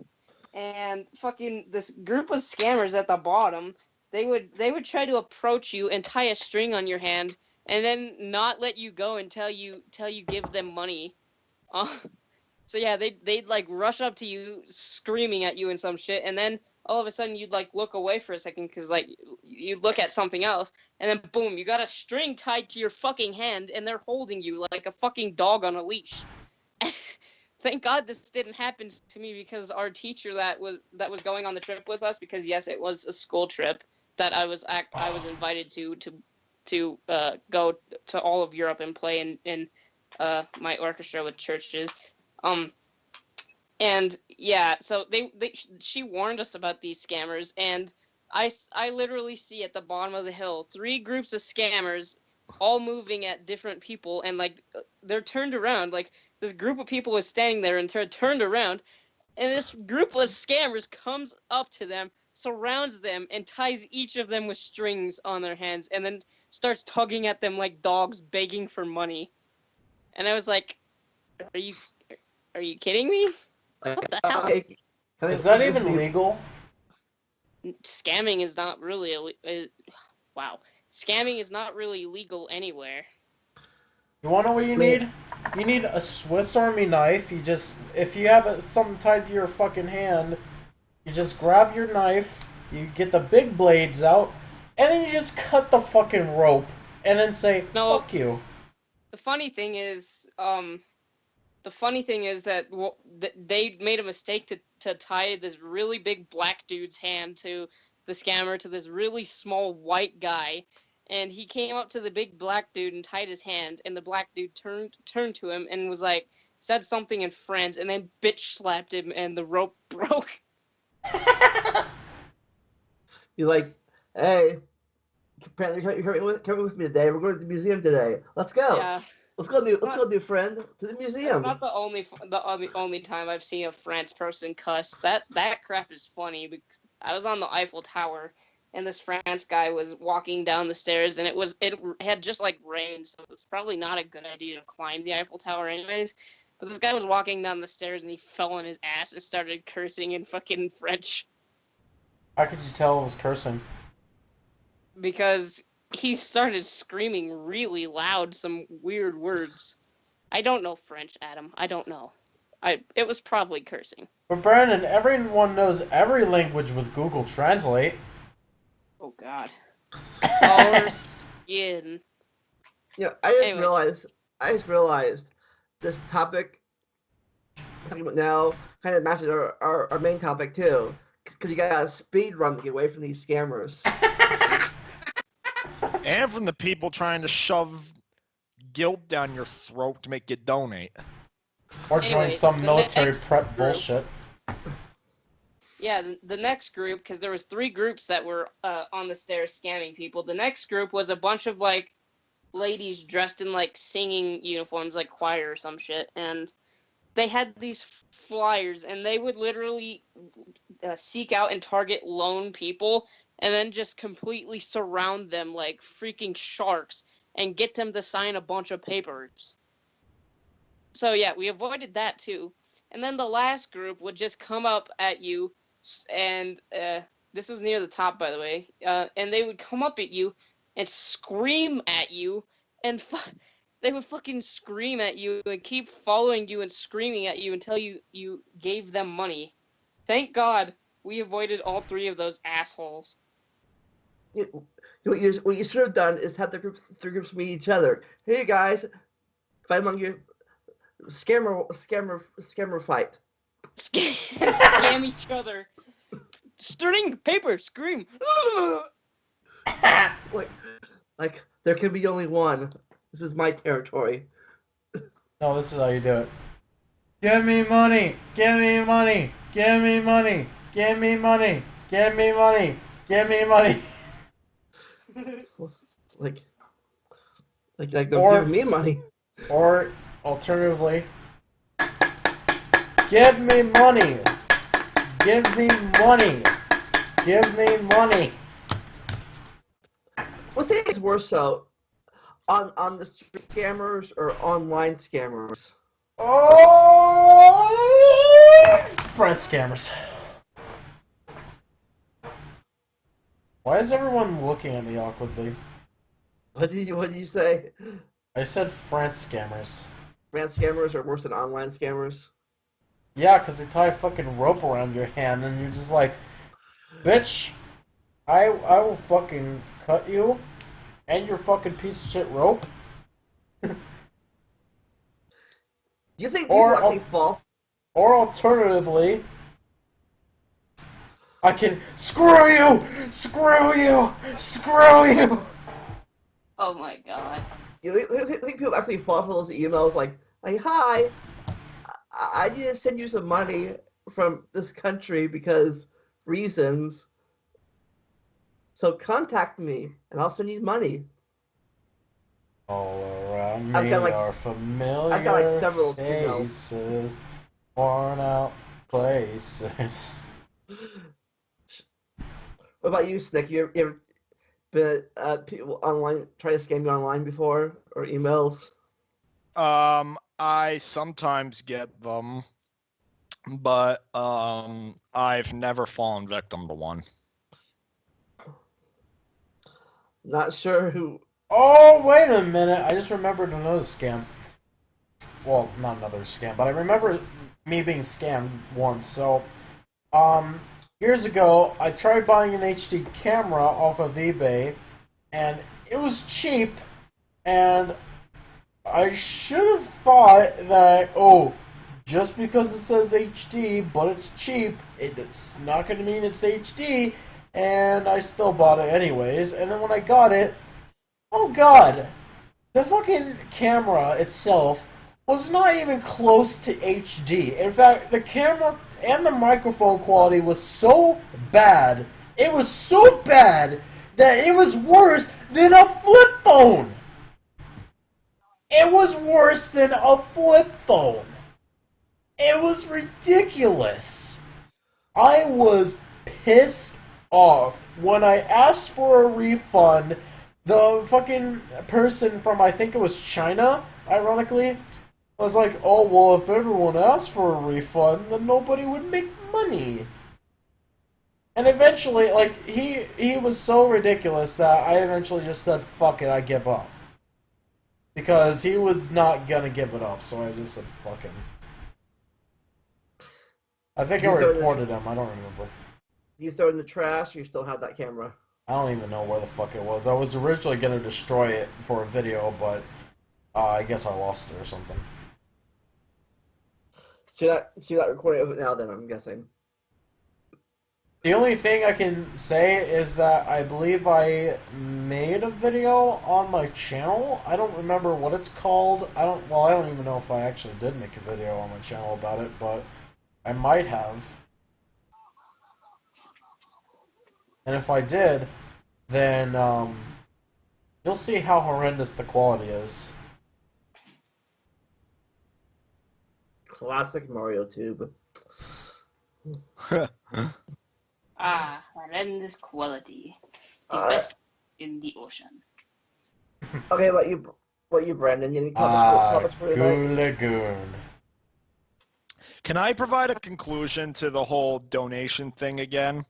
And fucking this group of scammers at the bottom, they would try to approach you and tie a string on your hand and then not let you go until you give them money. So yeah, they'd like rush up to you screaming at you and some shit, and then all of a sudden you'd like look away for a second because like you'd look at something else, and then boom, you got a string tied to your fucking hand and they're holding you like a fucking dog on a leash. Thank God this didn't happen to me because our teacher that was going on the trip with us, because yes, it was a school trip that I was invited to go to all of Europe and play in my orchestra with churches. And yeah, so she warned us about these scammers, and I literally see at the bottom of the hill three groups of scammers all moving at different people, and like they're turned around. Like this group of people was standing there and turned around, and this group of scammers comes up to them, surrounds them, and ties each of them with strings on their hands, and then starts tugging at them like dogs begging for money. And I was like, are you kidding me? What the hell? Okay. Is that even legal? Scamming is not really wow. Scamming is not really legal anywhere. You wanna know what you need? You need a Swiss Army knife. If you have something tied to your fucking hand, you just grab your knife, you get the big blades out, and then you just cut the fucking rope, and then say, No. fuck you. The funny thing is that they made a mistake to tie this really big black dude's hand to the scammer to this really small white guy, and he came up to the big black dude and tied his hand, and the black dude turned to him and was like, said something in French, and then bitch slapped him, and the rope broke. You're like, hey, apparently you're coming with me today. We're going to the museum today. Let's go. Yeah. Let's go, new friend, to the museum. That's not the only time I've seen a France person cuss. That crap is funny because I was on the Eiffel Tower and this France guy was walking down the stairs, and it had just like rained, so it was probably not a good idea to climb the Eiffel Tower anyways. But this guy was walking down the stairs, and he fell on his ass and started cursing in fucking French. How could you tell it was cursing? Because he started screaming really loud some weird words. I don't know French, Adam. I don't know. It was probably cursing. But Brandon, everyone knows every language with Google Translate. Oh God. Our skin. You know, I just realized this topic I'm talking about now kind of matches our main topic too, because you got a speed run to get away from these scammers. And from the people trying to shove guilt down your throat to make you donate. Or join Anyways, some the military next prep group- bullshit. Yeah, the next group, because there was 3 groups that were on the stairs scamming people. The next group was a bunch of like ladies dressed in like singing uniforms, like choir or some shit, and they had these flyers, and they would literally seek out and target lone people, and then just completely surround them like freaking sharks, and get them to sign a bunch of papers. So yeah, we avoided that too. And then the last group would just come up at you, and this was near the top, by the way, and they would come up at you and scream at you, and they would fucking scream at you and keep following you and screaming at you until you gave them money. Thank God we avoided all 3 of those assholes. What you should have done is have the 3 groups meet each other. Hey guys, fight among you. Scammer fight. Scam each other. String paper, scream. like there can be only one. This is my territory. No, this is how you do it. Give me money! Give me money! Give me money! Give me money! Give me money! Give me money! like don't give me money. Or, alternatively, give me money! Give me money! Give me money! What thing is worse though? On the street scammers or online scammers? Oh! Front scammers. Why is everyone looking at me awkwardly? What did you say? I said France scammers. France scammers are worse than online scammers? Yeah, because they tie a fucking rope around your hand and you're just like, bitch, I will fucking cut you and your fucking piece of shit rope. Do you think people actually fall? Or alternatively, I can screw you! Screw you! Screw you! Oh my God. You think people actually fall for those emails like hi, I need to send you some money from this country because reasons. So contact me and I'll send you money. All around me I've got are familiar I've got like several emails. faces, worn out places. What about you, Snick? You ever been people online try to scam you online before or emails? I sometimes get them, but I've never fallen victim to one. Not sure who. Oh, wait a minute. I just remembered another scam. Well, not another scam, but I remember me being scammed once. So, years ago, I tried buying an HD camera off of eBay, and it was cheap, and I should have thought that, oh, just because it says HD, but it's cheap, it's not going to mean it's HD, and I still bought it anyways. And then when I got it, oh god, the fucking camera itself was not even close to HD. In fact, the camera and the microphone quality was so bad, it was so bad that it was worse than a flip phone. It was worse than a flip phone. It was ridiculous. I was pissed off when I asked for a refund, the fucking person from, I think it was China, ironically, was like, oh, well, if everyone asked for a refund, then nobody would make money. And eventually, like, he was so ridiculous that I eventually just said, fuck it, I give up. Because he was not gonna give it up, so I just said, fuck him. I think I reported him, I don't remember. Do you throw it in the trash, or you still have that camera? I don't even know where the fuck it was. I was originally gonna destroy it for a video, but I guess I lost it or something. So you're not recording of it now, then, I'm guessing. The only thing I can say is that I believe I made a video on my channel. I don't remember what it's called. I don't even know if I actually did make a video on my channel about it, but I might have. And if I did, then you'll see how horrendous the quality is. Classic MarioTube. Horrendous quality. The best in the ocean. Okay, what you, Brandon? You have any comments for tonight? Goo Lagoon. Can I provide a conclusion to the whole donation thing again?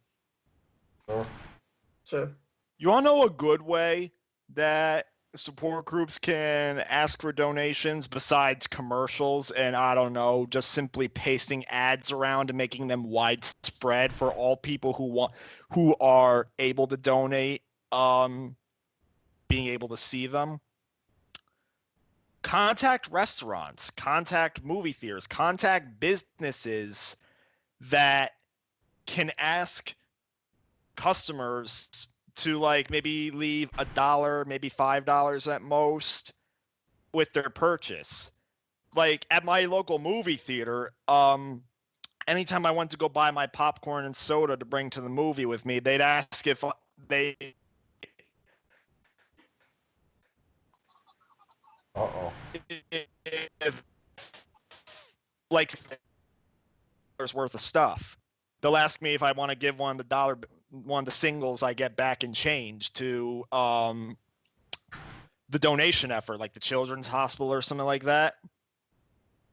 Sure. You want to know a good way that support groups can ask for donations besides commercials and, I don't know, just simply pasting ads around and making them widespread for all people who are able to donate, being able to see them? Contact restaurants, contact movie theaters, contact businesses that can ask customers to, like, maybe leave $1, maybe $5 at most with their purchase. Like, at my local movie theater, anytime I went to go buy my popcorn and soda to bring to the movie with me, they'd ask if they... Uh-oh. If, like, worth of stuff. They'll ask me if I want to give one of the singles I get back in change to the donation effort, like the Children's Hospital or something like that.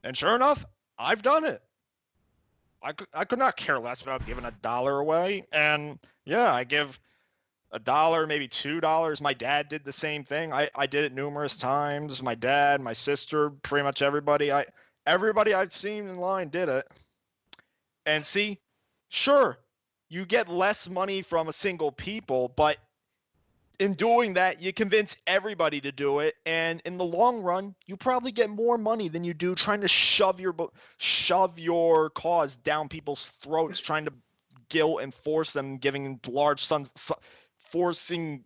And sure enough, I've done it. I could not care less about giving $1 away. And yeah, I give $1, maybe $2. My dad did the same thing. I did it numerous times. My dad, my sister, pretty much everybody I've seen in line did it. And see, sure, you get less money from a single people, but in doing that, you convince everybody to do it, and in the long run, you probably get more money than you do trying to shove your cause down people's throats, trying to guilt and force them, giving large sums, forcing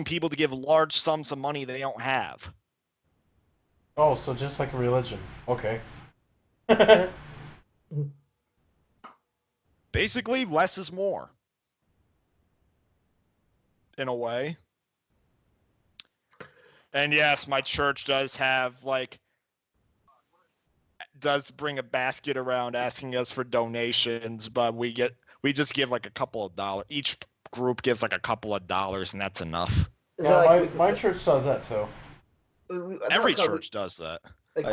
people to give large sums of money they don't have. Oh, so just like a religion. Okay. Basically, less is more. In a way. And yes, my church does have, like, does bring a basket around asking us for donations, but we just give like a couple of dollars. Each group gives like a couple of dollars, and that's enough. Yeah, my church does that too. Every church does that. Like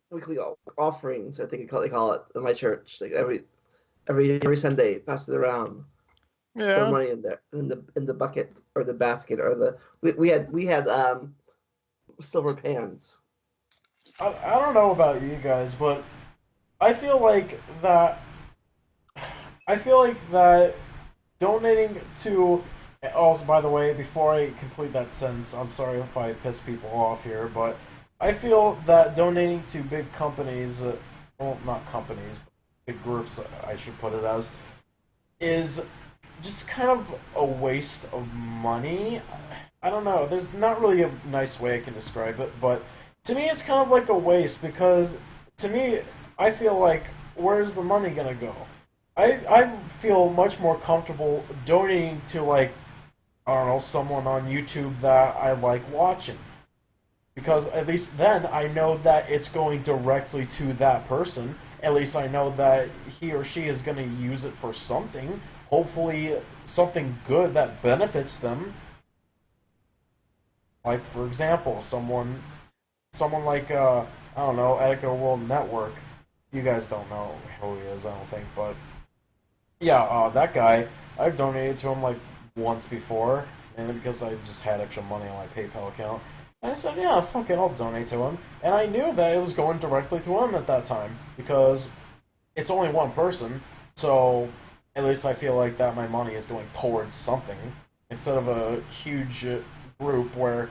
weekly offerings, I think they call it in my church. Like every Sunday, pass it around. Yeah. Put money in there, in the bucket or the basket or we had silver pans. I don't know about you guys, but I feel like that donating to... Also, by the way, before I complete that sentence, I'm sorry if I piss people off here, but I feel that donating to big companies, well, not companies, but big groups, I should put it as, is just kind of a waste of money. I don't know, there's not really a nice way I can describe it, but to me it's kind of like a waste, because to me, I feel like, where's the money gonna go? I feel much more comfortable donating to, like, I don't know, someone on YouTube that I like watching. Because at least then I know that it's going directly to that person. At least I know that he or she is going to use it for something, hopefully something good that benefits them. Like, for example, someone like, I don't know, Etika World Network. You guys don't know who he is, I don't think, but yeah, that guy, I've donated to him like once before, mainly because I just had extra money on my PayPal account. And I said, yeah, fuck it, I'll donate to him. And I knew that it was going directly to him at that time, because it's only one person, so at least I feel like that my money is going towards something, instead of a huge group where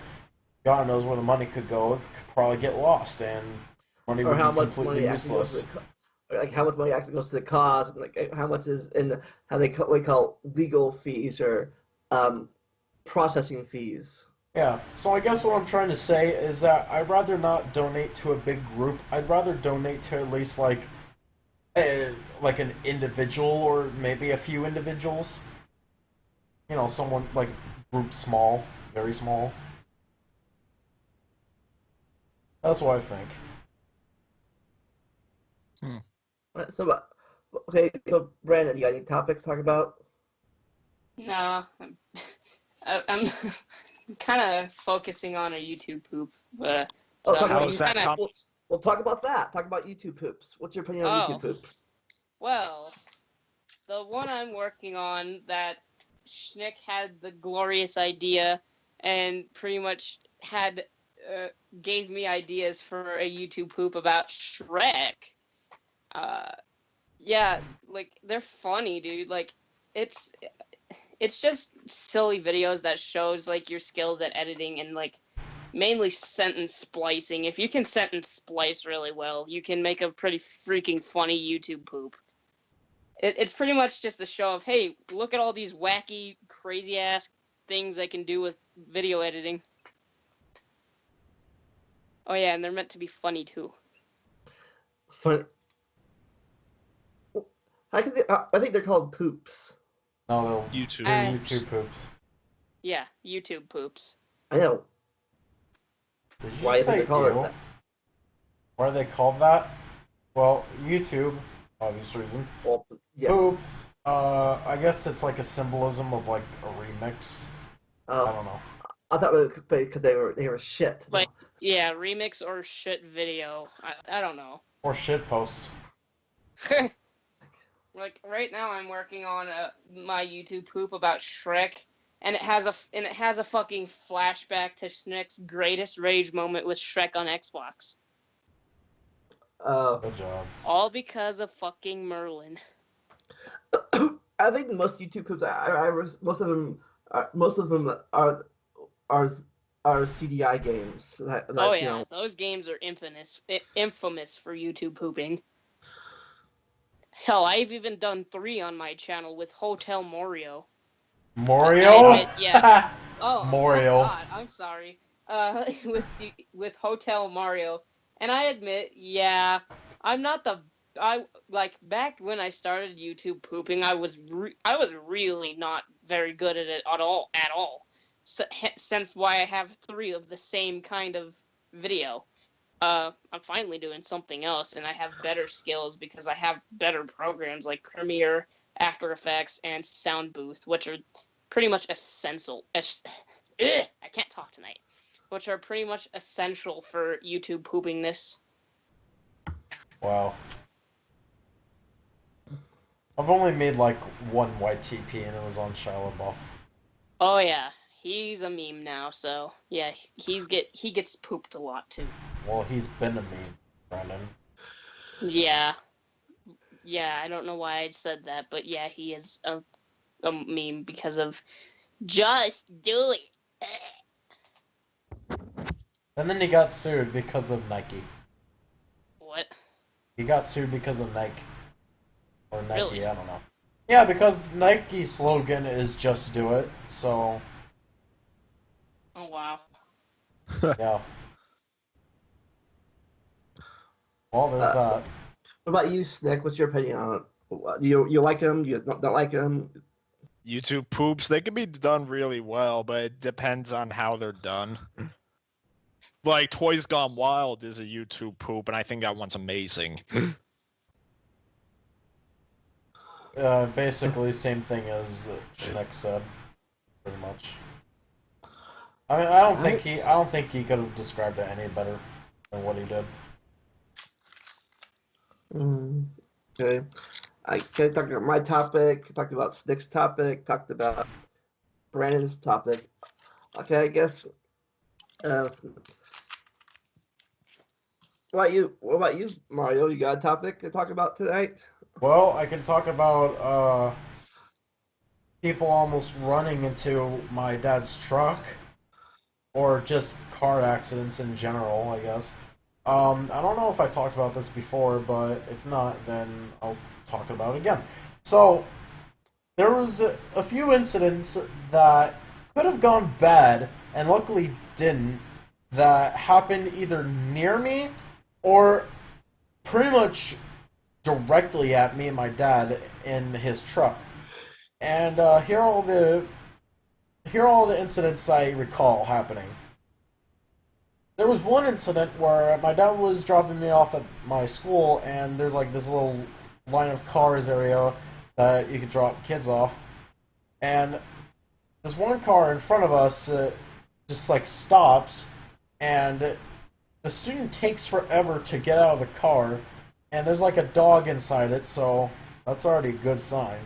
God knows where the money could go. It could probably get lost, and money would be completely useless. Like how much money actually goes to the cause, and like how much is in how they call legal fees or processing fees. Yeah, so I guess what I'm trying to say is that I'd rather not donate to a big group. I'd rather donate to at least like an individual or maybe a few individuals. You know, someone like group small, very small. That's what I think. So, okay, so Brandon, you got any topics to talk about? No, I'm kind of focusing on a YouTube poop. Oh, So talk about How's that kinda, Well, talk about that. Talk about YouTube poops. What's your opinion on YouTube poops? well, the one I'm working on that Schnick had the glorious idea and pretty much had gave me ideas for a YouTube poop about Shrek. Yeah, like they're funny, dude. Like it's just silly videos that shows like your skills at editing and like mainly sentence splicing. If you can sentence splice really well, you can make a pretty freaking funny YouTube poop. It's pretty much just a show of, hey, look at all these wacky, crazy ass things I can do with video editing. Oh yeah, and they're meant to be funny too. Fun. I think they're called poops. No, YouTube. they're YouTube poops. Yeah, YouTube poops. I know. Did you Why is say it called ew? that? Why are they called that? Well, YouTube, obvious reason. Well, yeah. Poop. I guess it's like a symbolism of like a remix. I don't know. I thought it was because they were shit. Like, yeah, remix or shit video. I don't know. Or shit post. Like right now, I'm working on my YouTube poop about Shrek, and it has a fucking flashback to Schnick's greatest rage moment with Shrek on Xbox. Good job. All because of fucking Merlin. I think most YouTube poops, most of them are CDI games. Oh yeah, those games are infamous for YouTube pooping. Hell, I've even done 3 on my channel with Hotel Mario. Mario? Yeah. Oh, Mario. Oh God, I'm sorry. With Hotel Mario, and I admit, yeah, I'm not back when I started YouTube pooping, I was really not very good at it at all. Since why I have 3 of the same kind of video. I'm finally doing something else, and I have better skills because I have better programs like Premiere, After Effects, and Sound Booth, which are pretty much essential. I can't talk tonight. Which are pretty much essential for YouTube poopingness. Wow. I've only made like one YTP, and it was on Shia LaBeouf. Oh yeah, he's a meme now, so yeah, he gets pooped a lot too. Well, he's been a meme, Brandon. Yeah, I don't know why I said that, but yeah, he is a meme because of just do it. And then he got sued because of Nike. What? He got sued because of Nike. Or Nike, Really? I don't know. Yeah, because Nike's slogan is just do it, so... Oh wow. Yeah. Well, there's that. What about you, Snick? What's your opinion on it? You like them? You don't like them? YouTube poops, they can be done really well, but it depends on how they're done. Like Toys Gone Wild is a YouTube poop, and I think that one's amazing. Basically, same thing as Schneck said, pretty much. I mean, I don't think he could have described it any better than what he did. Okay. I talked about my topic, talked about Snick's topic, talked about Brandon's topic. Okay, I guess. What about you, Mario? You got a topic to talk about tonight? Well, I can talk about people almost running into my dad's truck, or just car accidents in general, I guess. I don't know if I talked about this before, but if not, then I'll talk about it again. So, there was a few incidents that could have gone bad, and luckily didn't, that happened either near me or pretty much directly at me and my dad in his truck. And here are all the incidents I recall happening. There was one incident where my dad was dropping me off at my school, and there's like this little line of cars area that you could drop kids off. And this one car in front of us just like stops, and the student takes forever to get out of the car, and there's like a dog inside it, so that's already a good sign.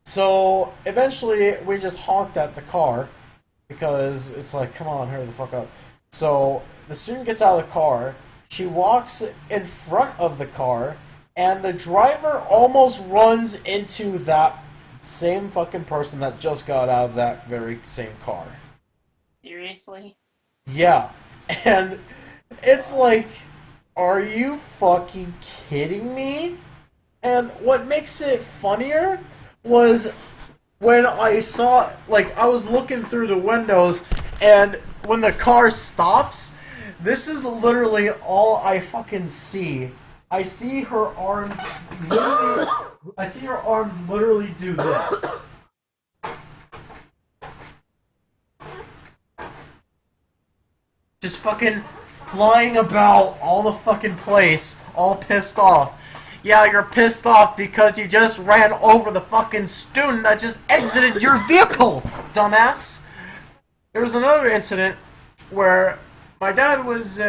So eventually we just honked at the car because it's like, come on, hurry the fuck up. So the student gets out of the car, she walks in front of the car, and the driver almost runs into that same fucking person that just got out of that very same car. Seriously? Yeah. And it's like, are you fucking kidding me? And what makes it funnier was when I saw, like, I was looking through the windows, and when the car stops, this is literally all I fucking see. I see her arms literally do this. Just fucking flying about all the fucking place, all pissed off. Yeah, you're pissed off because you just ran over the fucking student that just exited your vehicle, dumbass. There was another incident where my dad was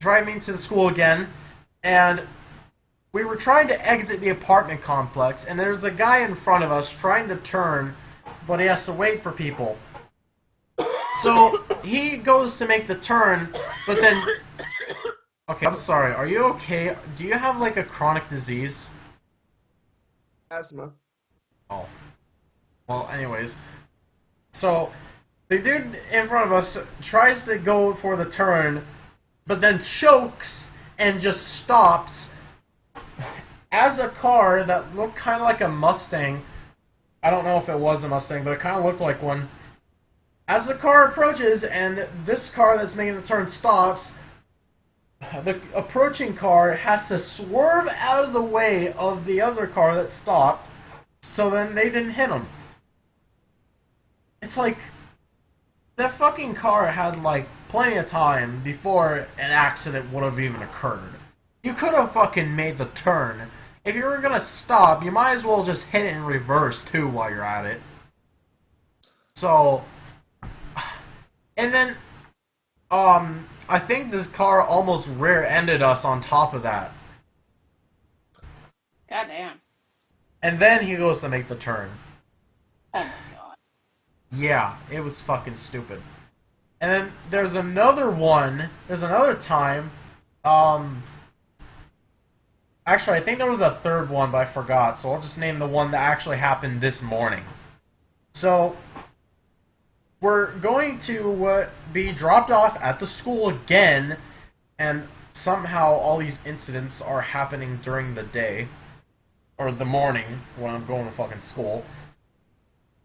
driving me to the school again, and we were trying to exit the apartment complex, and there's a guy in front of us trying to turn, but he has to wait for people. So he goes to make the turn, but then... Okay, I'm sorry. Are you okay? Do you have, like, a chronic disease? Asthma. Oh. Well, anyways. So, the dude in front of us tries to go for the turn, but then chokes and just stops as a car that looked kind of like a Mustang. I don't know if it was a Mustang, but it kind of looked like one. As the car approaches and this car that's making the turn stops, the approaching car has to swerve out of the way of the other car that stopped, so then they didn't hit him. It's like, that fucking car had, like, plenty of time before an accident would have even occurred. You could have fucking made the turn. If you were gonna stop, you might as well just hit it in reverse, too, while you're at it. So... And then, I think this car almost rear-ended us on top of that. Goddamn. And then he goes to make the turn. Oh my god. Yeah, it was fucking stupid. And then there's another time, actually, I think there was a third one, but I forgot, so I'll just name the one that actually happened this morning. So... we're going to be dropped off at the school again, and somehow all these incidents are happening during the day, or the morning, when I'm going to fucking school.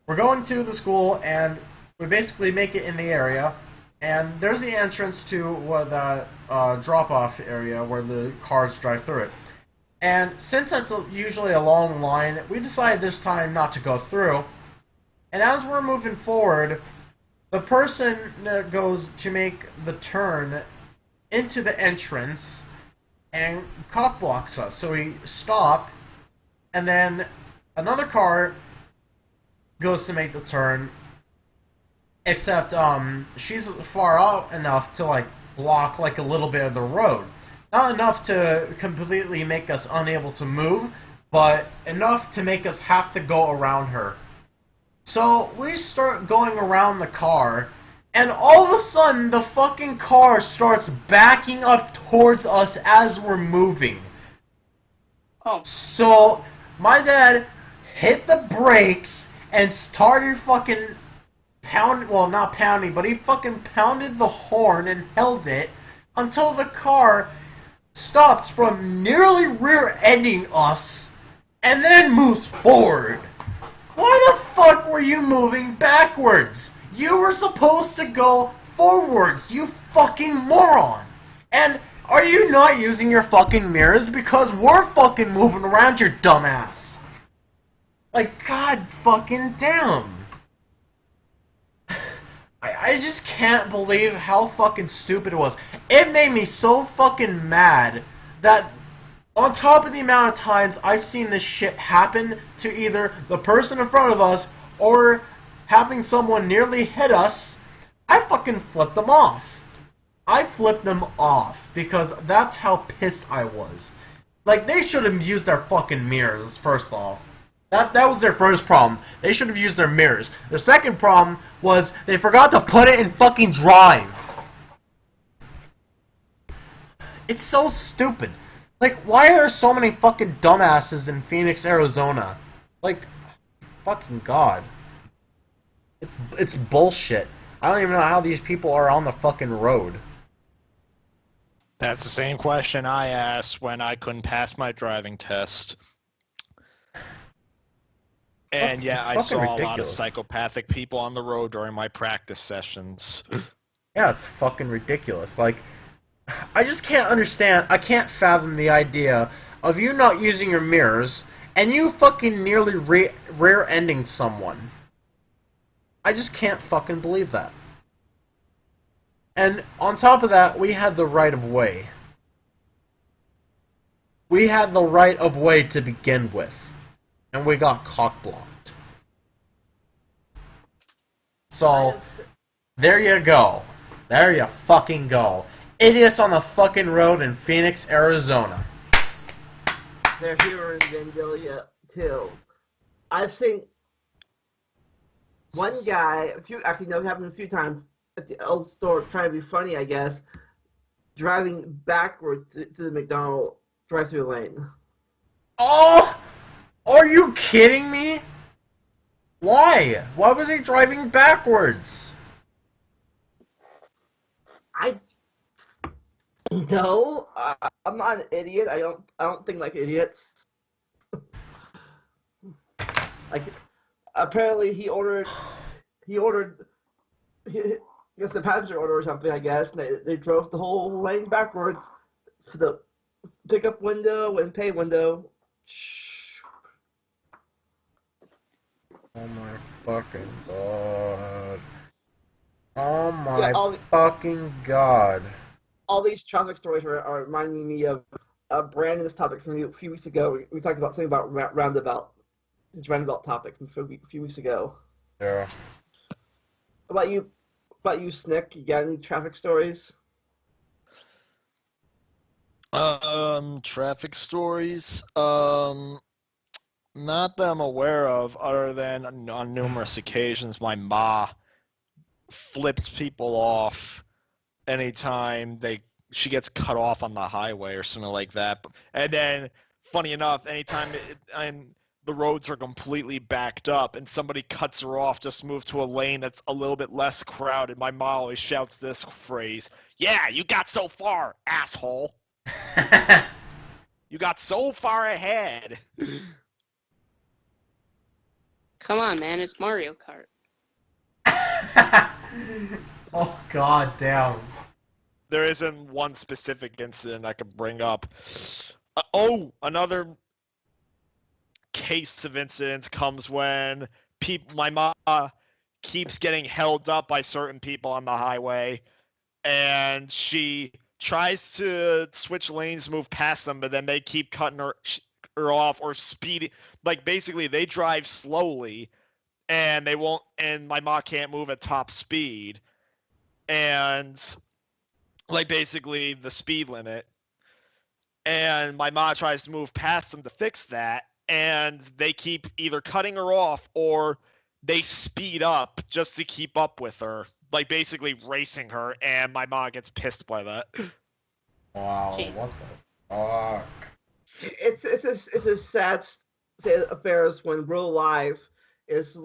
We're going to the school, and we basically make it in the area, and there's the entrance to the drop-off area where the cars drive through it. And since that's usually a long line, we decided this time not to go through, and as we're moving forward... the person goes to make the turn into the entrance and cop blocks us. So we stop, and then another car goes to make the turn, except she's far out enough to like block like a little bit of the road. Not enough to completely make us unable to move, but enough to make us have to go around her. So we start going around the car, and all of a sudden the fucking car starts backing up towards us as we're moving. Oh. So my dad hit the brakes and started fucking not pounding, but he fucking pounded the horn and held it until the car stops from nearly rear-ending us and then moves forward. Why the fuck were you moving backwards? You were supposed to go forwards, you fucking moron. And are you not using your fucking mirrors? Because we're fucking moving around, your dumbass. Like, god fucking damn. I just can't believe how fucking stupid it was. It made me so fucking mad that on top of the amount of times I've seen this shit happen to either the person in front of us or having someone nearly hit us, I fucking flipped them off. I flipped them off because that's how pissed I was. Like, they should have used their fucking mirrors, first off. That was their first problem. They should have used their mirrors. Their second problem was they forgot to put it in fucking drive. It's so stupid. Like, why are there so many fucking dumbasses in Phoenix, Arizona? Like, fucking god. It's bullshit. I don't even know how these people are on the fucking road. That's the same question I asked when I couldn't pass my driving test. And yeah, I saw a lot of psychopathic people on the road during my practice sessions. Yeah, it's fucking ridiculous. Like, I just can't understand. I can't fathom the idea of you not using your mirrors and you fucking nearly rear-ending someone. I just can't fucking believe that. And on top of that, we had the right of way. We had the right of way to begin with. And we got cock-blocked. So, there you go. There you fucking go. Idiots on the fucking road in Phoenix, Arizona. They're here in Vandalia, too. I've seen one guy, actually, no, it happened a few times, at the old store, trying to be funny, I guess, driving backwards to the McDonald's drive-thru lane. Oh! Are you kidding me? Why? Why was he driving backwards? No, I'm not an idiot. I don't think like idiots. Like, apparently he ordered. I guess the passenger order or something. I guess and they drove the whole lane backwards for the pickup window and pay window. Oh my fucking god. Oh my fucking god. All these traffic stories are reminding me of Brandon's topic from a few weeks ago. We talked about something about roundabout. His roundabout topic from a few weeks ago. Yeah. About you, Snick? You got any traffic stories? Traffic stories. Not that I'm aware of, other than on numerous occasions my ma flips people off anytime she gets cut off on the highway or something like that. And then, funny enough, anytime the roads are completely backed up and somebody cuts her off, just move to a lane that's a little bit less crowded, my mom always shouts this phrase, "Yeah, you got so far, asshole." You got so far ahead. Come on, man, it's Mario Kart. Oh, god damn. There isn't one specific incident I could bring up. Another case of incidents comes when my mom keeps getting held up by certain people on the highway, and she tries to switch lanes, move past them, but then they keep cutting her her off or speed. Like basically, they drive slowly, and they won't. And my mom can't move at top speed, and like basically the speed limit. And my mom tries to move past them to fix that, and they keep either cutting her off or they speed up just to keep up with her, like basically racing her, and my mom gets pissed by that. Wow, Jeez. what the fuck? It's a sad state of affairs when real life is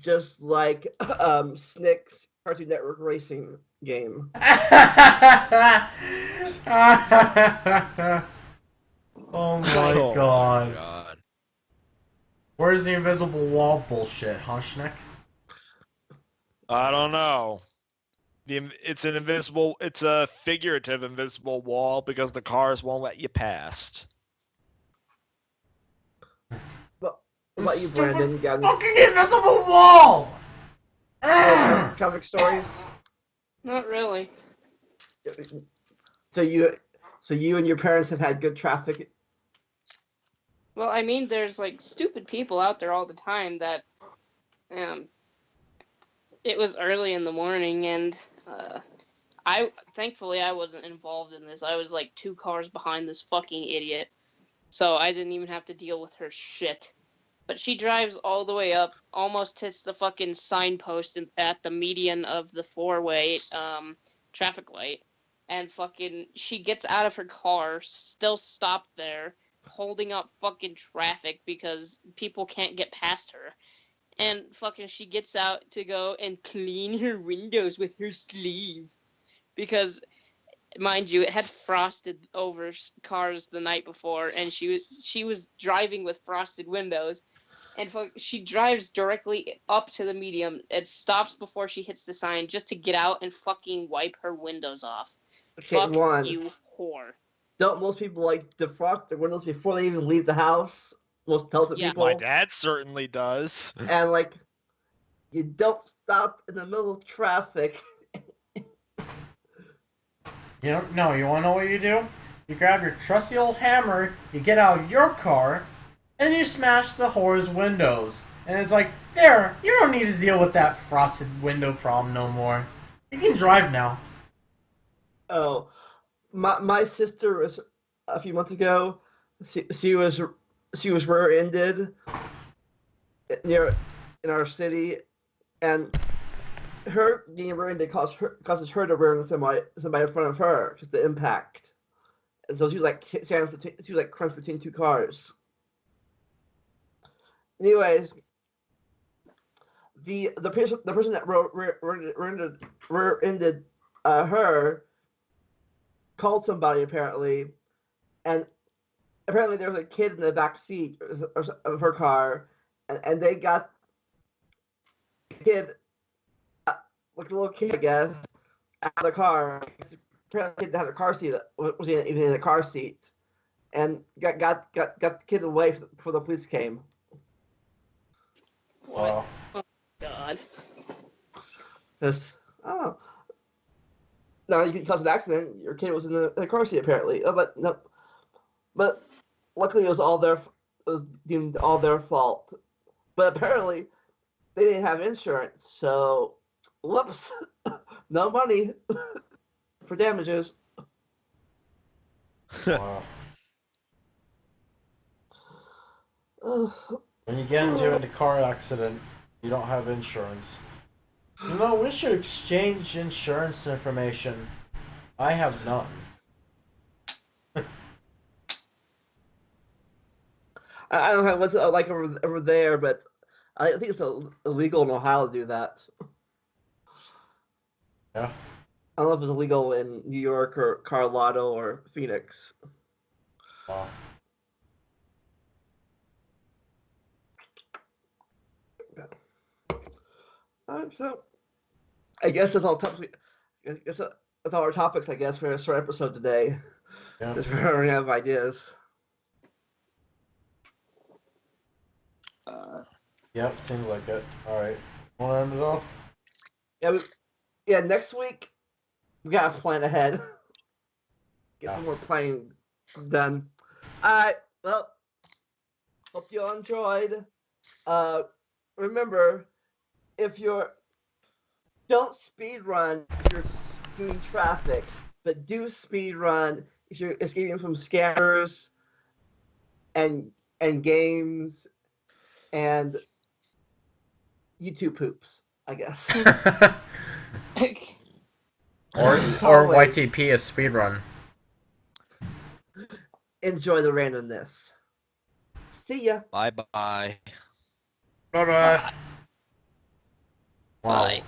just like Snick's Cartoon Network racing game. Oh my Oh god. my god. Where's the invisible wall bullshit, huh, Schneck? I don't know. It's a figurative invisible wall because the cars won't let you past. What about you, Brandon? You got any Fucking invisible wall! comic stories? Not really. So you and your parents have had good traffic. Well, I mean, there's like stupid people out there all the time that, it was early in the morning and, thankfully I wasn't involved in this. I was like 2 cars behind this fucking idiot. So I didn't even have to deal with her shit. But she drives all the way up, almost hits the fucking signpost at the median of the 4-way, traffic light. And fucking, she gets out of her car, still stopped there, holding up fucking traffic because people can't get past her. And fucking she gets out to go and clean her windows with her sleeve. Because, mind you, it had frosted over cars the night before, and she was driving with frosted windows. And she drives directly up to the medium and stops before she hits the sign just to get out and fucking wipe her windows off. Okay, Fuck one. you, whore. Don't most people like defrost their windows before they even leave the house? Most intelligent Yeah. people. My dad certainly does. And like, you don't stop in the middle of traffic. You want to know what you do? You grab your trusty old hammer, you get out of your car, and you smash the whore's windows. And it's like, there, you don't need to deal with that frosted window problem no more. You can drive now. Oh, my sister was a few months ago. She was rear-ended near in our city, and her getting rear-ended causes her to rear-end somebody in front of her because the impact. And so she was like crunched between 2 cars. Anyways, the person that rear-ended her called somebody apparently, and apparently there was a kid in the back seat of her car, and they got the kid, like a little kid, I guess, out of the car. Apparently the kid that had a car seat was even in a car seat, and got the kid away before the police came. What? Oh, God. Because, oh. Now you caused an accident. Your kid was in the car seat apparently. Oh, but luckily it was deemed all their fault. But apparently they didn't have insurance, so whoops, no money for damages. Wow. When you get into a car accident, you don't have insurance. You know, we should exchange insurance information. I have none. I don't know what's it like over there, but I think it's illegal in Ohio to do that. Yeah. I don't know if it's illegal in New York or Colorado or Phoenix. Wow. So, I guess that's all. I guess that's all our topics. I guess for our episode today. Yeah. Just for running out of ideas. Yep, seems like it. Alright. Wanna end it off? Yeah. Next week we gotta plan ahead. Get Yeah. some more planning done. Alright. Well, Hope you all enjoyed. Remember, if you're don't speed run if you're doing traffic, but do speed run if you're escaping from scammers and games and YouTube poops, I guess. or Always. YTP is speedrun. Enjoy the randomness. See ya. Bye bye. Bye-bye. Wow. Bye.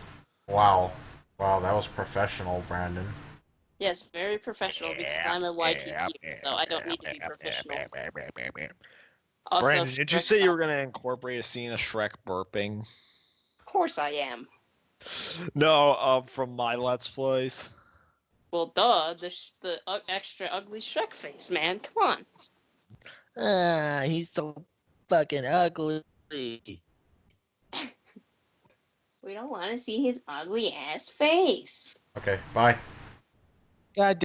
Wow. Wow, that was professional, Brandon. Yes, very professional because I'm a YTP, so I don't need to be professional. Also, Brandon, did you Shrek's say you not- were going to incorporate a scene of Shrek burping? Of course I am. No, from my Let's Plays. Well, duh, the extra ugly Shrek face, man. Come on. Ah, he's so fucking ugly. We don't want to see his ugly ass face. Okay, bye. God